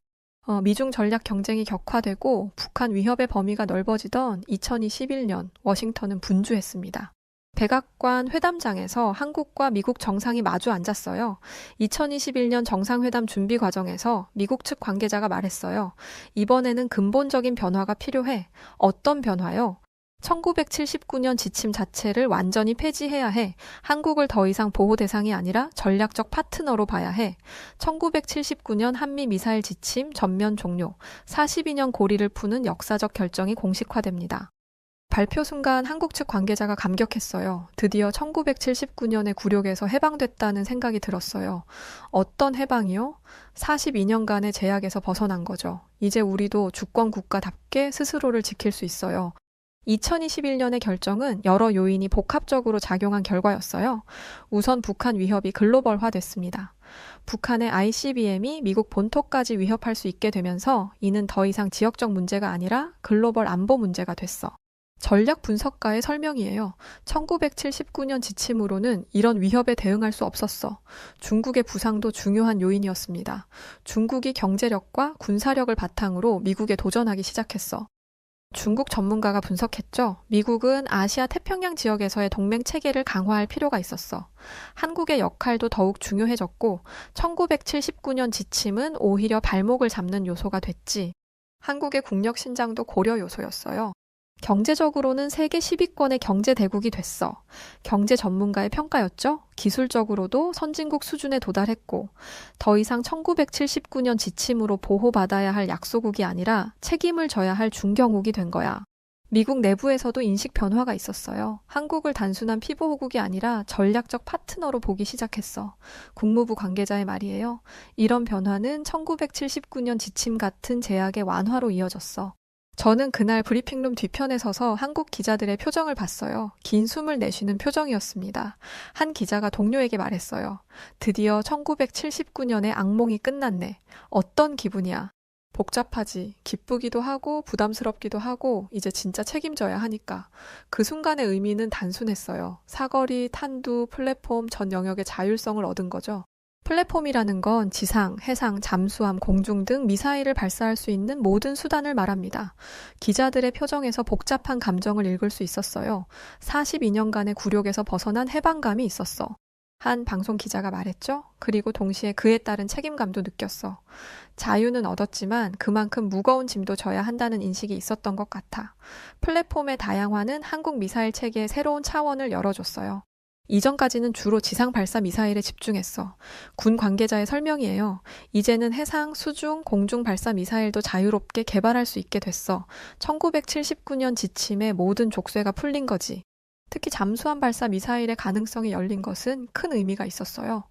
Speaker 1: 미중 전략 경쟁이 격화되고 북한 위협의 범위가 넓어지던 2021년 워싱턴은 분주했습니다. 백악관 회담장에서 한국과 미국 정상이 마주 앉았어요. 2021년 정상회담 준비 과정에서 미국 측 관계자가 말했어요. 이번에는 근본적인 변화가 필요해. 어떤 변화요? 1979년 지침 자체를 완전히 폐지해야 해. 한국을 더 이상 보호 대상이 아니라 전략적 파트너로 봐야 해. 1979년 한미 미사일 지침 전면 종료. 42년 고리를 푸는 역사적 결정이 공식화됩니다. 발표 순간 한국 측 관계자가 감격했어요. 드디어 1979년의 굴욕에서 해방됐다는 생각이 들었어요. 어떤 해방이요? 42년간의 제약에서 벗어난 거죠. 이제 우리도 주권 국가답게 스스로를 지킬 수 있어요. 2021년의 결정은 여러 요인이 복합적으로 작용한 결과였어요. 우선 북한 위협이 글로벌화됐습니다. 북한의 ICBM이 미국 본토까지 위협할 수 있게 되면서 이는 더 이상 지역적 문제가 아니라 글로벌 안보 문제가 됐어. 전략 분석가의 설명이에요. 1979년 지침으로는 이런 위협에 대응할 수 없었어. 중국의 부상도 중요한 요인이었습니다. 중국이 경제력과 군사력을 바탕으로 미국에 도전하기 시작했어. 중국 전문가가 분석했죠. 미국은 아시아 태평양 지역에서의 동맹 체계를 강화할 필요가 있었어. 한국의 역할도 더욱 중요해졌고 1979년 지침은 오히려 발목을 잡는 요소가 됐지. 한국의 국력 신장도 고려 요소였어요. 경제적으로는 세계 10위권의 경제 대국이 됐어. 경제 전문가의 평가였죠. 기술적으로도 선진국 수준에 도달했고 더 이상 1979년 지침으로 보호받아야 할 약소국이 아니라 책임을 져야 할 중경국이 된 거야. 미국 내부에서도 인식 변화가 있었어요. 한국을 단순한 피보호국이 아니라 전략적 파트너로 보기 시작했어. 국무부 관계자의 말이에요. 이런 변화는 1979년 지침 같은 제약의 완화로 이어졌어. 저는 그날 브리핑룸 뒤편에 서서 한국 기자들의 표정을 봤어요. 긴 숨을 내쉬는 표정이었습니다. 한 기자가 동료에게 말했어요. 드디어 1979년의 악몽이 끝났네. 어떤 기분이야? 복잡하지. 기쁘기도 하고 부담스럽기도 하고 이제 진짜 책임져야 하니까. 그 순간의 의미는 단순했어요. 사거리, 탄두, 플랫폼 전 영역의 자율성을 얻은 거죠. 플랫폼이라는 건 지상, 해상, 잠수함, 공중 등 미사일을 발사할 수 있는 모든 수단을 말합니다. 기자들의 표정에서 복잡한 감정을 읽을 수 있었어요. 42년간의 굴욕에서 벗어난 해방감이 있었어. 한 방송 기자가 말했죠. 그리고 동시에 그에 따른 책임감도 느꼈어. 자유는 얻었지만 그만큼 무거운 짐도 져야 한다는 인식이 있었던 것 같아. 플랫폼의 다양화는 한국 미사일 체계의 새로운 차원을 열어줬어요. 이전까지는 주로 지상 발사 미사일에 집중했어. 군 관계자의 설명이에요. 이제는 해상, 수중, 공중 발사 미사일도 자유롭게 개발할 수 있게 됐어. 1979년 지침에 모든 족쇄가 풀린 거지. 특히 잠수함 발사 미사일의 가능성이 열린 것은 큰 의미가 있었어요.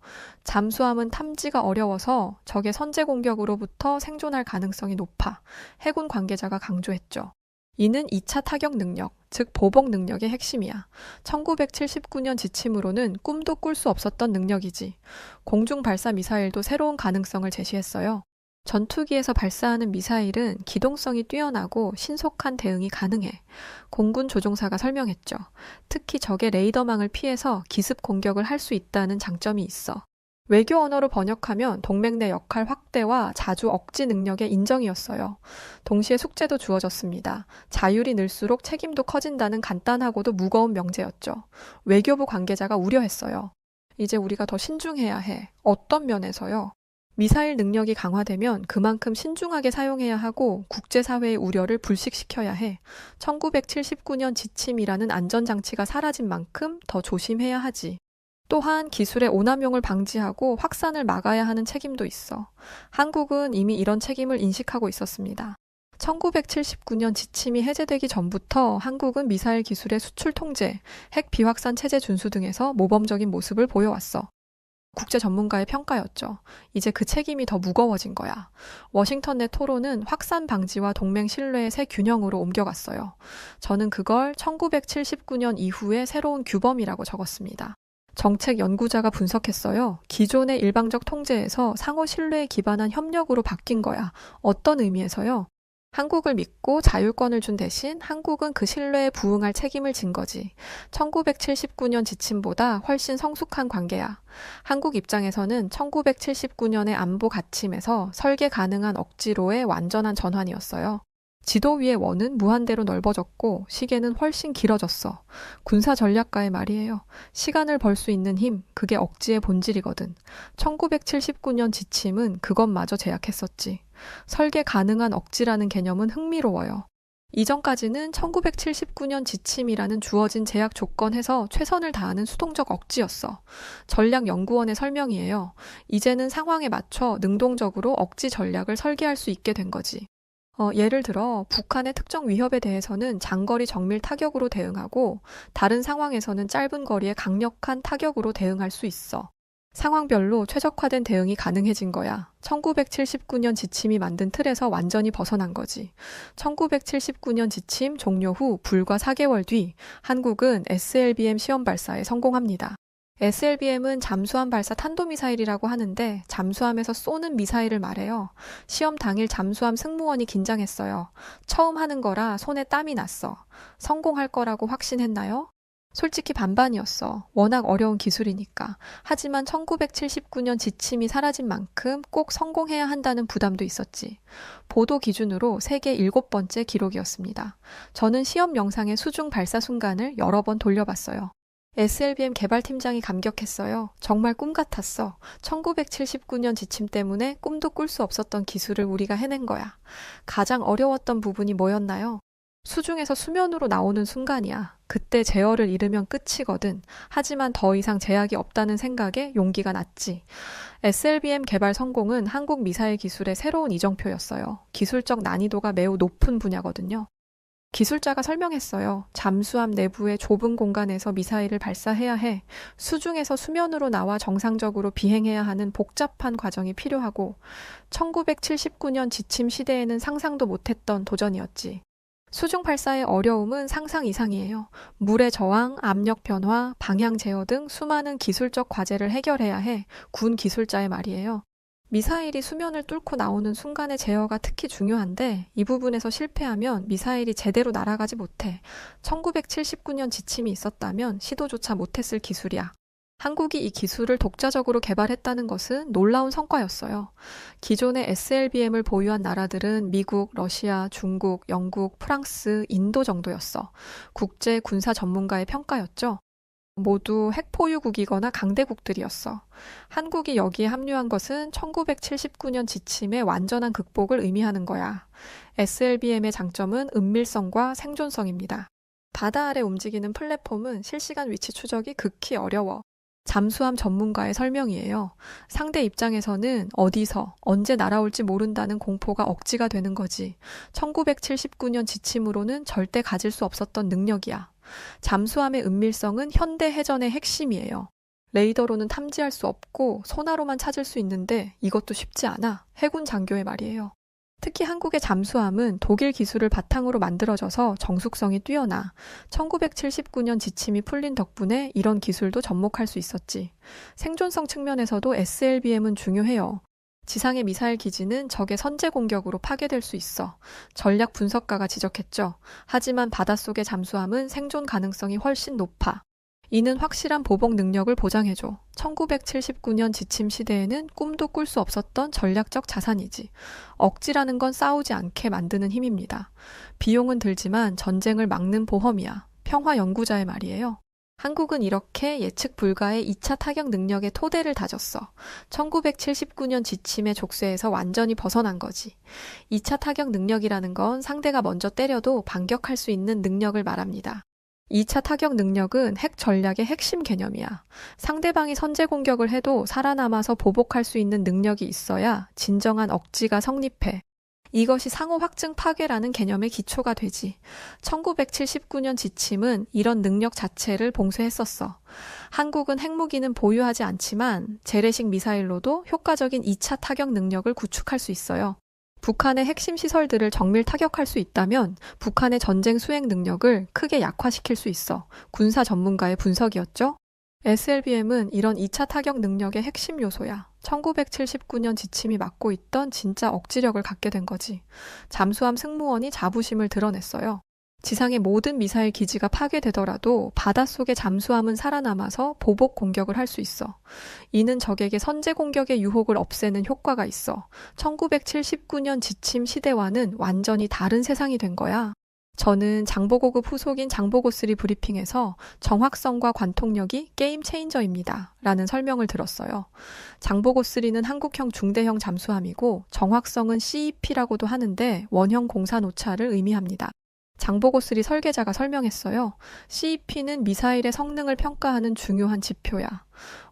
Speaker 1: 잠수함은 탐지가 어려워서 적의 선제 공격으로부터 생존할 가능성이 높아. 해군 관계자가 강조했죠. 이는 2차 타격 능력, 즉 보복 능력의 핵심이야. 1979년 지침으로는 꿈도 꿀 수 없었던 능력이지. 공중 발사 미사일도 새로운 가능성을 제시했어요. 전투기에서 발사하는 미사일은 기동성이 뛰어나고 신속한 대응이 가능해. 공군 조종사가 설명했죠. 특히 적의 레이더망을 피해서 기습 공격을 할 수 있다는 장점이 있어. 외교 언어로 번역하면 동맹 내 역할 확대와 자주 억지 능력의 인정이었어요. 동시에 숙제도 주어졌습니다. 자율이 늘수록 책임도 커진다는 간단하고도 무거운 명제였죠. 외교부 관계자가 우려했어요. 이제 우리가 더 신중해야 해. 어떤 면에서요? 미사일 능력이 강화되면 그만큼 신중하게 사용해야 하고 국제사회의 우려를 불식시켜야 해. 1979년 지침이라는 안전장치가 사라진 만큼 더 조심해야 하지. 또한 기술의 오남용을 방지하고 확산을 막아야 하는 책임도 있어. 한국은 이미 이런 책임을 인식하고 있었습니다. 1979년 지침이 해제되기 전부터 한국은 미사일 기술의 수출 통제, 핵 비확산 체제 준수 등에서 모범적인 모습을 보여왔어. 국제 전문가의 평가였죠. 이제 그 책임이 더 무거워진 거야. 워싱턴 내 토론은 확산 방지와 동맹 신뢰의 새 균형으로 옮겨갔어요. 저는 그걸 1979년 이후의 새로운 규범이라고 적었습니다. 정책 연구자가 분석했어요. 기존의 일방적 통제에서 상호 신뢰에 기반한 협력으로 바뀐 거야. 어떤 의미에서요? 한국을 믿고 자율권을 준 대신 한국은 그 신뢰에 부응할 책임을 진 거지. 1979년 지침보다 훨씬 성숙한 관계야. 한국 입장에서는 1979년의 안보 가침에서 설계 가능한 억지로의 완전한 전환이었어요. 지도 위의 원은 무한대로 넓어졌고 시계는 훨씬 길어졌어. 군사 전략가의 말이에요. 시간을 벌 수 있는 힘, 그게 억지의 본질이거든. 1979년 지침은 그것마저 제약했었지. 설계 가능한 억지라는 개념은 흥미로워요. 이전까지는 1979년 지침이라는 주어진 제약 조건에서 최선을 다하는 수동적 억지였어. 전략연구원의 설명이에요. 이제는 상황에 맞춰 능동적으로 억지 전략을 설계할 수 있게 된 거지. 예를 들어 북한의 특정 위협에 대해서는 장거리 정밀 타격으로 대응하고 다른 상황에서는 짧은 거리의 강력한 타격으로 대응할 수 있어. 상황별로 최적화된 대응이 가능해진 거야. 1979년 지침이 만든 틀에서 완전히 벗어난 거지. 1979년 지침 종료 후 불과 4개월 뒤 한국은 SLBM 시험 발사에 성공합니다. SLBM은 잠수함 발사 탄도미사일이라고 하는데 잠수함에서 쏘는 미사일을 말해요. 시험 당일 잠수함 승무원이 긴장했어요. 처음 하는 거라 손에 땀이 났어. 성공할 거라고 확신했나요? 솔직히 반반이었어. 워낙 어려운 기술이니까. 하지만 1979년 지침이 사라진 만큼 꼭 성공해야 한다는 부담도 있었지. 보도 기준으로 세계 7번째 기록이었습니다. 저는 시험 영상의 수중 발사 순간을 여러 번 돌려봤어요. SLBM 개발팀장이 감격했어요. 정말 꿈 같았어. 1979년 지침 때문에 꿈도 꿀 수 없었던 기술을 우리가 해낸 거야. 가장 어려웠던 부분이 뭐였나요? 수중에서 수면으로 나오는 순간이야. 그때 제어를 잃으면 끝이거든. 하지만 더 이상 제약이 없다는 생각에 용기가 났지. SLBM 개발 성공은 한국 미사일 기술의 새로운 이정표였어요. 기술적 난이도가 매우 높은 분야거든요. 기술자가 설명했어요. 잠수함 내부의 좁은 공간에서 미사일을 발사해야 해. 수중에서 수면으로 나와 정상적으로 비행해야 하는 복잡한 과정이 필요하고 1979년 지침 시대에는 상상도 못했던 도전이었지. 수중 발사의 어려움은 상상 이상이에요. 물의 저항, 압력 변화, 방향 제어 등 수많은 기술적 과제를 해결해야 해 군 기술자의 말이에요. 미사일이 수면을 뚫고 나오는 순간의 제어가 특히 중요한데 이 부분에서 실패하면 미사일이 제대로 날아가지 못해. 1979년 지침이 있었다면 시도조차 못했을 기술이야. 한국이 이 기술을 독자적으로 개발했다는 것은 놀라운 성과였어요. 기존의 SLBM을 보유한 나라들은 미국, 러시아, 중국, 영국, 프랑스, 인도 정도였어. 국제 군사 전문가의 평가였죠. 모두 핵포유국이거나 강대국들이었어. 한국이 여기에 합류한 것은 1979년 지침의 완전한 극복을 의미하는 거야. SLBM의 장점은 은밀성과 생존성입니다. 바다 아래 움직이는 플랫폼은 실시간 위치 추적이 극히 어려워. 잠수함 전문가의 설명이에요. 상대 입장에서는 어디서 언제 날아올지 모른다는 공포가 억지가 되는 거지. 1979년 지침으로는 절대 가질 수 없었던 능력이야. 잠수함의 은밀성은 현대 해전의 핵심이에요. 레이더로는 탐지할 수 없고 소나로만 찾을 수 있는데 이것도 쉽지 않아. 해군 장교의 말이에요. 특히 한국의 잠수함은 독일 기술을 바탕으로 만들어져서 정숙성이 뛰어나 1979년 지침이 풀린 덕분에 이런 기술도 접목할 수 있었지. 생존성 측면에서도 SLBM은 중요해요. 지상의 미사일 기지는 적의 선제 공격으로 파괴될 수 있어. 전략 분석가가 지적했죠. 하지만 바닷속의 잠수함은 생존 가능성이 훨씬 높아. 이는 확실한 보복 능력을 보장해줘. 1979년 지침 시대에는 꿈도 꿀 수 없었던 전략적 자산이지. 억지라는 건 싸우지 않게 만드는 힘입니다. 비용은 들지만 전쟁을 막는 보험이야. 평화 연구자의 말이에요. 한국은 이렇게 예측 불가의 2차 타격 능력의 토대를 다졌어. 1979년 지침의 족쇄에서 완전히 벗어난 거지. 2차 타격 능력이라는 건 상대가 먼저 때려도 반격할 수 있는 능력을 말합니다. 2차 타격 능력은 핵 전략의 핵심 개념이야. 상대방이 선제 공격을 해도 살아남아서 보복할 수 있는 능력이 있어야 진정한 억지가 성립해. 이것이 상호 확증 파괴라는 개념의 기초가 되지. 1979년 지침은 이런 능력 자체를 봉쇄했었어. 한국은 핵무기는 보유하지 않지만 재래식 미사일로도 효과적인 2차 타격 능력을 구축할 수 있어요. 북한의 핵심 시설들을 정밀 타격할 수 있다면 북한의 전쟁 수행 능력을 크게 약화시킬 수 있어. 군사 전문가의 분석이었죠. SLBM은 이런 2차 타격 능력의 핵심 요소야. 1979년 지침이 맡고 있던 진짜 억지력을 갖게 된 거지. 잠수함 승무원이 자부심을 드러냈어요. 지상의 모든 미사일 기지가 파괴되더라도 바닷속의 잠수함은 살아남아서 보복 공격을 할 수 있어. 이는 적에게 선제 공격의 유혹을 없애는 효과가 있어. 1979년 지침 시대와는 완전히 다른 세상이 된 거야. 저는 장보고급 후속인 장보고3 브리핑에서 정확성과 관통력이 게임 체인저입니다. 라는 설명을 들었어요. 장보고3는 한국형 중대형 잠수함이고 정확성은 CEP라고도 하는데 원형 공산 오차를 의미합니다. 장보고3 설계자가 설명했어요. CEP는 미사일의 성능을 평가하는 중요한 지표야.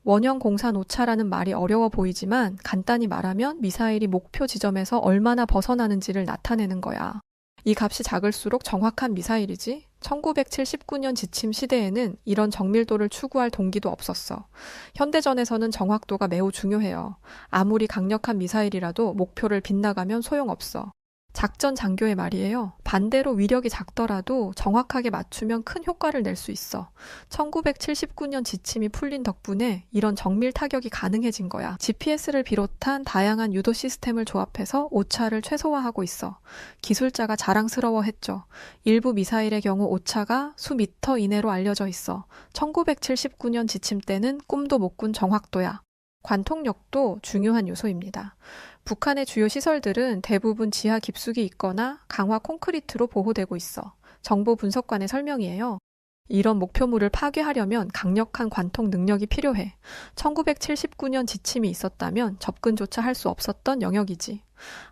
Speaker 1: 원형 공산 오차라는 말이 어려워 보이지만 간단히 말하면 미사일이 목표 지점에서 얼마나 벗어나는지를 나타내는 거야. 이 값이 작을수록 정확한 미사일이지. 1979년 지침 시대에는 이런 정밀도를 추구할 동기도 없었어. 현대전에서는 정확도가 매우 중요해요. 아무리 강력한 미사일이라도 목표를 빗나가면 소용없어. 작전 장교의 말이에요. 반대로 위력이 작더라도 정확하게 맞추면 큰 효과를 낼 수 있어. 1979년 지침이 풀린 덕분에 이런 정밀 타격이 가능해진 거야. GPS를 비롯한 다양한 유도 시스템을 조합해서 오차를 최소화하고 있어. 기술자가 자랑스러워했죠. 일부 미사일의 경우 오차가 수미터 이내로 알려져 있어. 1979년 지침 때는 꿈도 못 꾼 정확도야. 관통력도 중요한 요소입니다. 북한의 주요 시설들은 대부분 지하 깊숙이 있거나 강화 콘크리트로 보호되고 있어. 정보 분석관의 설명이에요. 이런 목표물을 파괴하려면 강력한 관통 능력이 필요해. 1979년 지침이 있었다면 접근조차 할 수 없었던 영역이지.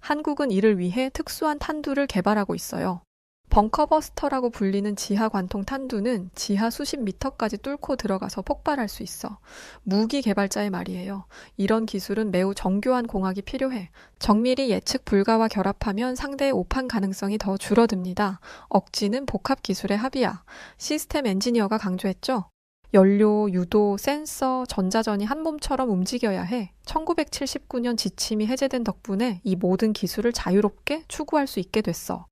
Speaker 1: 한국은 이를 위해 특수한 탄두를 개발하고 있어요. 벙커버스터라고 불리는 지하 관통 탄두는 지하 수십 미터까지 뚫고 들어가서 폭발할 수 있어. 무기 개발자의 말이에요. 이런 기술은 매우 정교한 공학이 필요해. 정밀히 예측 불가와 결합하면 상대의 오판 가능성이 더 줄어듭니다. 억지는 복합 기술의 합이야. 시스템 엔지니어가 강조했죠. 연료, 유도, 센서, 전자전이 한 몸처럼 움직여야 해. 1979년 지침이 해제된 덕분에 이 모든 기술을 자유롭게 추구할 수 있게 됐어.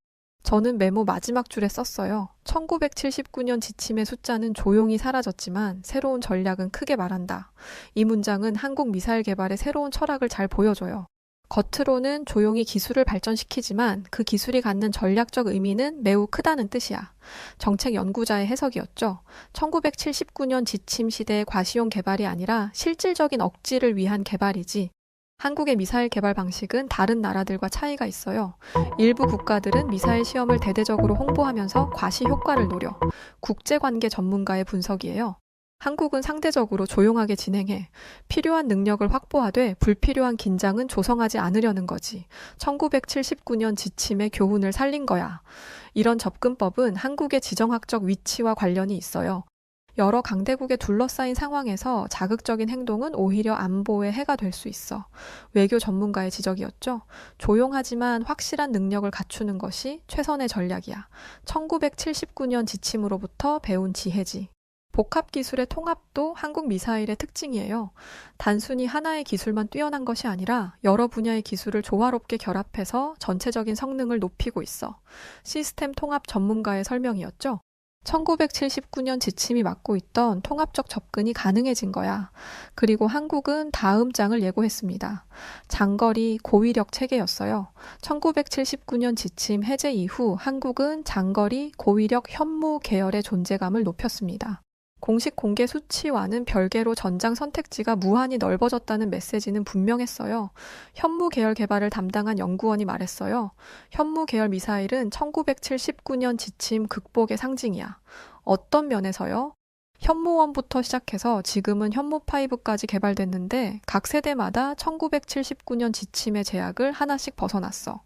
Speaker 1: 저는 메모 마지막 줄에 썼어요. 1979년 지침의 숫자는 조용히 사라졌지만 새로운 전략은 크게 말한다. 이 문장은 한국 미사일 개발의 새로운 철학을 잘 보여줘요. 겉으로는 조용히 기술을 발전시키지만 그 기술이 갖는 전략적 의미는 매우 크다는 뜻이야. 정책 연구자의 해석이었죠. 1979년 지침 시대의 과시용 개발이 아니라 실질적인 억지를 위한 개발이지. 한국의 미사일 개발 방식은 다른 나라들과 차이가 있어요. 일부 국가들은 미사일 시험을 대대적으로 홍보하면서 과시 효과를 노려. 국제관계 전문가의 분석이에요. 한국은 상대적으로 조용하게 진행해. 필요한 능력을 확보하되 불필요한 긴장은 조성하지 않으려는 거지. 1979년 지침의 교훈을 살린 거야. 이런 접근법은 한국의 지정학적 위치와 관련이 있어요. 여러 강대국에 둘러싸인 상황에서 자극적인 행동은 오히려 안보에 해가 될 수 있어. 외교 전문가의 지적이었죠. 조용하지만 확실한 능력을 갖추는 것이 최선의 전략이야. 1979년 지침으로부터 배운 지혜지. 복합 기술의 통합도 한국 미사일의 특징이에요. 단순히 하나의 기술만 뛰어난 것이 아니라 여러 분야의 기술을 조화롭게 결합해서 전체적인 성능을 높이고 있어. 시스템 통합 전문가의 설명이었죠. 1979년 지침이 맡고 있던 통합적 접근이 가능해진 거야. 그리고 한국은 다음 장을 예고했습니다. 장거리 고위력 체계였어요. 1979년 지침 해제 이후 한국은 장거리 고위력 현무 계열의 존재감을 높였습니다. 공식 공개 수치와는 별개로 전장 선택지가 무한히 넓어졌다는 메시지는 분명했어요. 현무 계열 개발을 담당한 연구원이 말했어요. 현무 계열 미사일은 1979년 지침 극복의 상징이야. 어떤 면에서요? 현무1부터 시작해서 지금은 현무5까지 개발됐는데 각 세대마다 1979년 지침의 제약을 하나씩 벗어났어.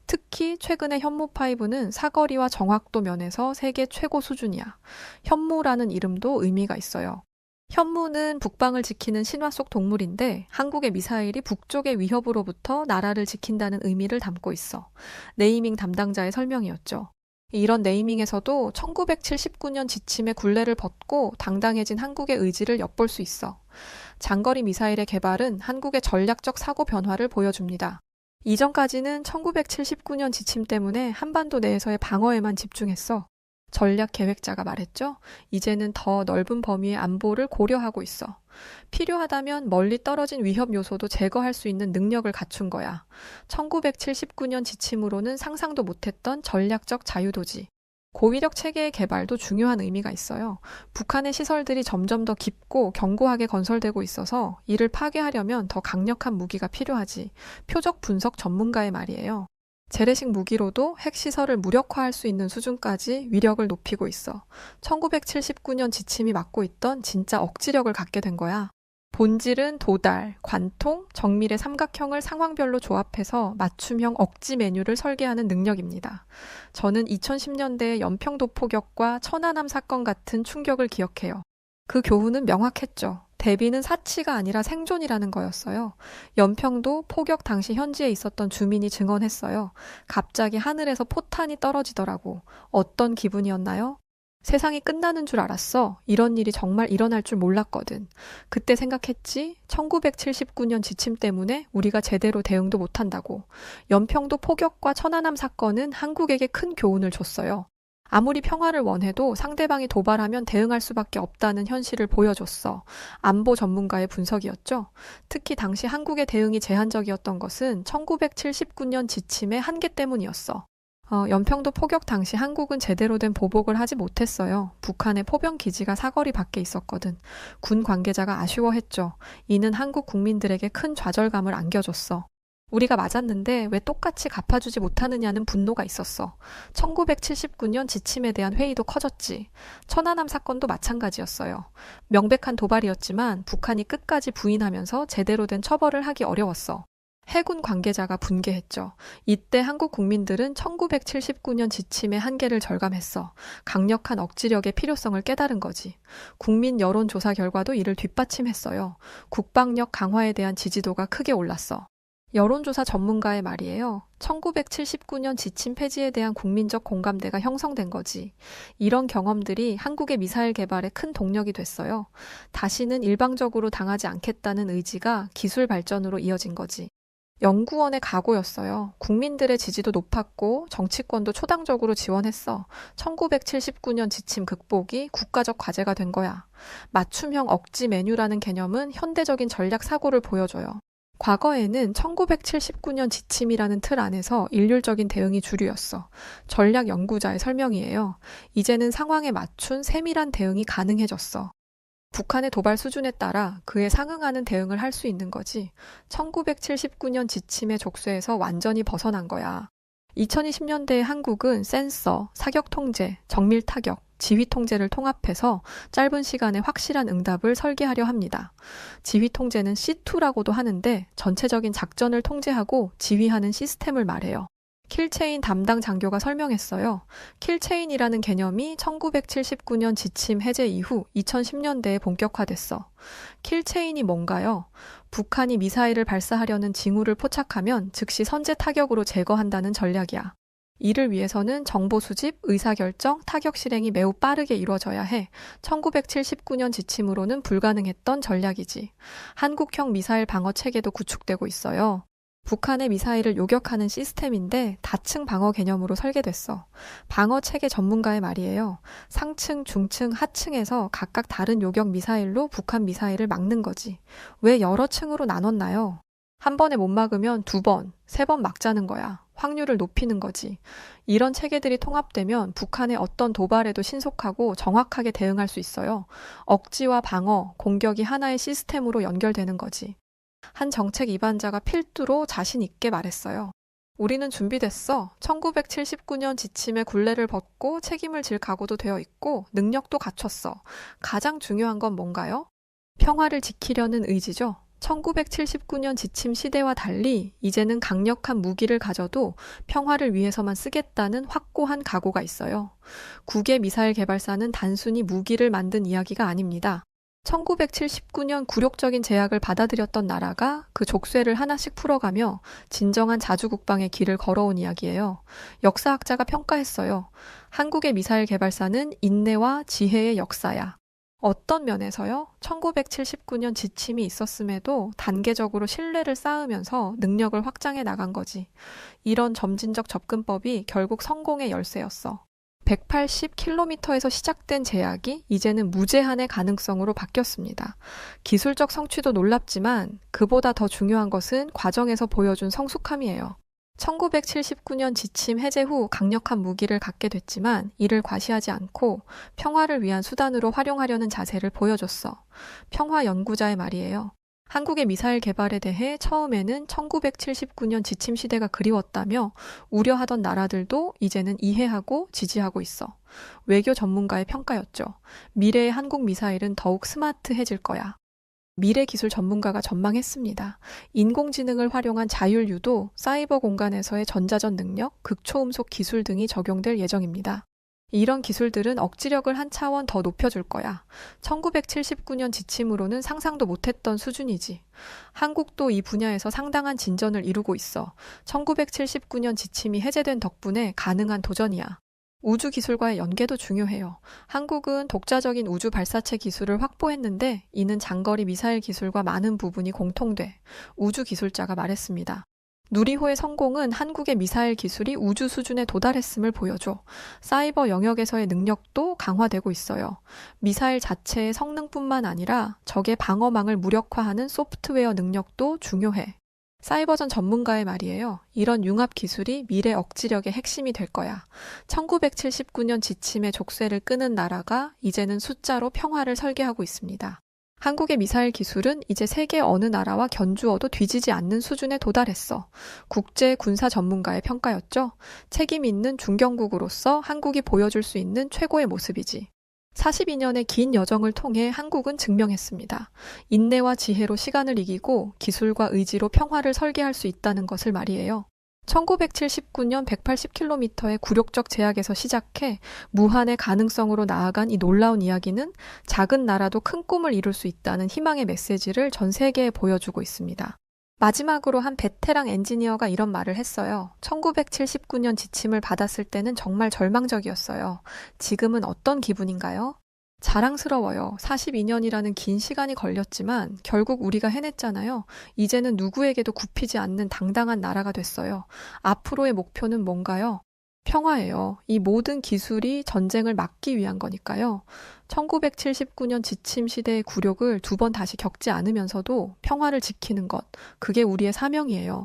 Speaker 1: 특히 최근의 현무5는 사거리와 정확도 면에서 세계 최고 수준이야. 현무라는 이름도 의미가 있어요. 현무는 북방을 지키는 신화 속 동물인데 한국의 미사일이 북쪽의 위협으로부터 나라를 지킨다는 의미를 담고 있어. 네이밍 담당자의 설명이었죠. 이런 네이밍에서도 1979년 지침의 굴레를 벗고 당당해진 한국의 의지를 엿볼 수 있어. 장거리 미사일의 개발은 한국의 전략적 사고 변화를 보여줍니다. 이전까지는 1979년 지침 때문에 한반도 내에서의 방어에만 집중했어. 전략 계획자가 말했죠. 이제는 더 넓은 범위의 안보를 고려하고 있어. 필요하다면 멀리 떨어진 위협 요소도 제거할 수 있는 능력을 갖춘 거야. 1979년 지침으로는 상상도 못했던 전략적 자유도지. 고위력 체계의 개발도 중요한 의미가 있어요. 북한의 시설들이 점점 더 깊고 견고하게 건설되고 있어서 이를 파괴하려면 더 강력한 무기가 필요하지. 표적 분석 전문가의 말이에요. 재래식 무기로도 핵시설을 무력화할 수 있는 수준까지 위력을 높이고 있어. 1979년 지침이 맡고 있던 진짜 억지력을 갖게 된 거야. 본질은 도달, 관통, 정밀의 삼각형을 상황별로 조합해서 맞춤형 억지 메뉴를 설계하는 능력입니다. 저는 2010년대의 연평도 포격과 천안함 사건 같은 충격을 기억해요. 그 교훈은 명확했죠. 대비는 사치가 아니라 생존이라는 거였어요. 연평도 포격 당시 현지에 있었던 주민이 증언했어요. 갑자기 하늘에서 포탄이 떨어지더라고. 어떤 기분이었나요? 세상이 끝나는 줄 알았어. 이런 일이 정말 일어날 줄 몰랐거든. 그때 생각했지. 1979년 지침 때문에 우리가 제대로 대응도 못한다고. 연평도 포격과 천안함 사건은 한국에게 큰 교훈을 줬어요. 아무리 평화를 원해도 상대방이 도발하면 대응할 수밖에 없다는 현실을 보여줬어. 안보 전문가의 분석이었죠. 특히 당시 한국의 대응이 제한적이었던 것은 1979년 지침의 한계 때문이었어. 연평도 포격 당시 한국은 제대로 된 보복을 하지 못했어요. 북한의 포병 기지가 사거리 밖에 있었거든. 군 관계자가 아쉬워했죠. 이는 한국 국민들에게 큰 좌절감을 안겨줬어. 우리가 맞았는데 왜 똑같이 갚아주지 못하느냐는 분노가 있었어. 1979년 지침에 대한 회의도 커졌지. 천안함 사건도 마찬가지였어요. 명백한 도발이었지만 북한이 끝까지 부인하면서 제대로 된 처벌을 하기 어려웠어. 해군 관계자가 분개했죠. 이때 한국 국민들은 1979년 지침의 한계를 절감했어. 강력한 억지력의 필요성을 깨달은 거지. 국민 여론조사 결과도 이를 뒷받침했어요. 국방력 강화에 대한 지지도가 크게 올랐어. 여론조사 전문가의 말이에요. 1979년 지침 폐지에 대한 국민적 공감대가 형성된 거지. 이런 경험들이 한국의 미사일 개발에 큰 동력이 됐어요. 다시는 일방적으로 당하지 않겠다는 의지가 기술 발전으로 이어진 거지. 연구원의 각오였어요. 국민들의 지지도 높았고 정치권도 초당적으로 지원했어. 1979년 지침 극복이 국가적 과제가 된 거야. 맞춤형 억지 메뉴라는 개념은 현대적인 전략 사고를 보여줘요. 과거에는 1979년 지침이라는 틀 안에서 일률적인 대응이 주류였어. 전략 연구자의 설명이에요. 이제는 상황에 맞춘 세밀한 대응이 가능해졌어. 북한의 도발 수준에 따라 그에 상응하는 대응을 할 수 있는 거지. 1979년 지침의 족쇄에서 완전히 벗어난 거야. 2020년대의 한국은 센서, 사격 통제, 정밀 타격, 지휘 통제를 통합해서 짧은 시간에 확실한 응답을 설계하려 합니다. 지휘 통제는 C2라고도 하는데 전체적인 작전을 통제하고 지휘하는 시스템을 말해요. 킬체인 담당 장교가 설명했어요. 킬체인이라는 개념이 1979년 지침 해제 이후 2010년대에 본격화됐어. 킬체인이 뭔가요? 북한이 미사일을 발사하려는 징후를 포착하면 즉시 선제 타격으로 제거한다는 전략이야. 이를 위해서는 정보 수집, 의사결정, 타격 실행이 매우 빠르게 이루어져야 해 1979년 지침으로는 불가능했던 전략이지. 한국형 미사일 방어 체계도 구축되고 있어요. 북한의 미사일을 요격하는 시스템인데 다층 방어 개념으로 설계됐어. 방어 체계 전문가의 말이에요. 상층, 중층, 하층에서 각각 다른 요격 미사일로 북한 미사일을 막는 거지. 왜 여러 층으로 나눴나요? 한 번에 못 막으면 2번, 3번 막자는 거야. 확률을 높이는 거지. 이런 체계들이 통합되면 북한의 어떤 도발에도 신속하고 정확하게 대응할 수 있어요. 억지와 방어, 공격이 하나의 시스템으로 연결되는 거지. 한 정책 입안자가 필두로 자신 있게 말했어요. 우리는 준비됐어. 1979년 지침의 굴레를 벗고 책임을 질 각오도 되어 있고 능력도 갖췄어. 가장 중요한 건 뭔가요? 평화를 지키려는 의지죠. 1979년 지침 시대와 달리 이제는 강력한 무기를 가져도 평화를 위해서만 쓰겠다는 확고한 각오가 있어요. 국외 미사일 개발사는 단순히 무기를 만든 이야기가 아닙니다. 1979년 굴욕적인 제약을 받아들였던 나라가 그 족쇄를 하나씩 풀어가며 진정한 자주국방의 길을 걸어온 이야기예요. 역사학자가 평가했어요. 한국의 미사일 개발사는 인내와 지혜의 역사야. 어떤 면에서요? 1979년 지침이 있었음에도 단계적으로 신뢰를 쌓으면서 능력을 확장해 나간 거지. 이런 점진적 접근법이 결국 성공의 열쇠였어. 180km에서 시작된 제약이 이제는 무제한의 가능성으로 바뀌었습니다. 기술적 성취도 놀랍지만 그보다 더 중요한 것은 과정에서 보여준 성숙함이에요. 1979년 지침 해제 후 강력한 무기를 갖게 됐지만 이를 과시하지 않고 평화를 위한 수단으로 활용하려는 자세를 보여줬어. 평화 연구자의 말이에요. 한국의 미사일 개발에 대해 처음에는 1979년 지침 시대가 그리웠다며 우려하던 나라들도 이제는 이해하고 지지하고 있어. 외교 전문가의 평가였죠. 미래의 한국 미사일은 더욱 스마트해질 거야. 미래 기술 전문가가 전망했습니다. 인공지능을 활용한 자율유도, 사이버 공간에서의 전자전 능력, 극초음속 기술 등이 적용될 예정입니다. 이런 기술들은 억지력을 한 차원 더 높여줄 거야. 1979년 지침으로는 상상도 못했던 수준이지. 한국도 이 분야에서 상당한 진전을 이루고 있어. 1979년 지침이 해제된 덕분에 가능한 도전이야. 우주 기술과의 연계도 중요해요. 한국은 독자적인 우주 발사체 기술을 확보했는데 이는 장거리 미사일 기술과 많은 부분이 공통돼. 우주 기술자가 말했습니다. 누리호의 성공은 한국의 미사일 기술이 우주 수준에 도달했음을 보여줘. 사이버 영역에서의 능력도 강화되고 있어요. 미사일 자체의 성능뿐만 아니라 적의 방어망을 무력화하는 소프트웨어 능력도 중요해. 사이버전 전문가의 말이에요. 이런 융합 기술이 미래 억지력의 핵심이 될 거야. 1979년 지침의 족쇄를 끄는 나라가 이제는 숫자로 평화를 설계하고 있습니다. 한국의 미사일 기술은 이제 세계 어느 나라와 견주어도 뒤지지 않는 수준에 도달했어. 국제 군사 전문가의 평가였죠. 책임 있는 중견국으로서 한국이 보여줄 수 있는 최고의 모습이지. 42년의 긴 여정을 통해 한국은 증명했습니다. 인내와 지혜로 시간을 이기고 기술과 의지로 평화를 설계할 수 있다는 것을 말이에요. 1979년 180km의 굴욕적 제약에서 시작해 무한의 가능성으로 나아간 이 놀라운 이야기는 작은 나라도 큰 꿈을 이룰 수 있다는 희망의 메시지를 전 세계에 보여주고 있습니다. 마지막으로 한 베테랑 엔지니어가 이런 말을 했어요. 1979년 지침을 받았을 때는 정말 절망적이었어요. 지금은 어떤 기분인가요? 자랑스러워요. 42년이라는 긴 시간이 걸렸지만 결국 우리가 해냈잖아요. 이제는 누구에게도 굽히지 않는 당당한 나라가 됐어요. 앞으로의 목표는 뭔가요? 평화예요. 이 모든 기술이 전쟁을 막기 위한 거니까요. 1979년 지침 시대의 굴욕을 두 번 다시 겪지 않으면서도 평화를 지키는 것, 그게 우리의 사명이에요.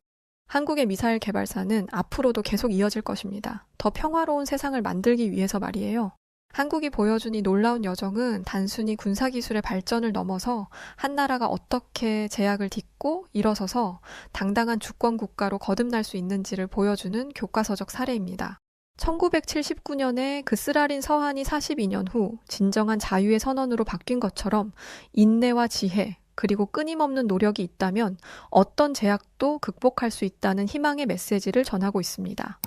Speaker 1: 한국의 미사일 개발사는 앞으로도 계속 이어질 것입니다. 더 평화로운 세상을 만들기 위해서 말이에요. 한국이 보여준 이 놀라운 여정은 단순히 군사기술의 발전을 넘어서 한 나라가 어떻게 제약을 딛고 일어서서 당당한 주권국가로 거듭날 수 있는지를 보여주는 교과서적 사례입니다. 1979년에 그 쓰라린 서한이 42년 후 진정한 자유의 선언으로 바뀐 것처럼 인내와 지혜, 그리고 끊임없는 노력이 있다면 어떤 제약도 극복할 수 있다는 희망의 메시지를 전하고 있습니다.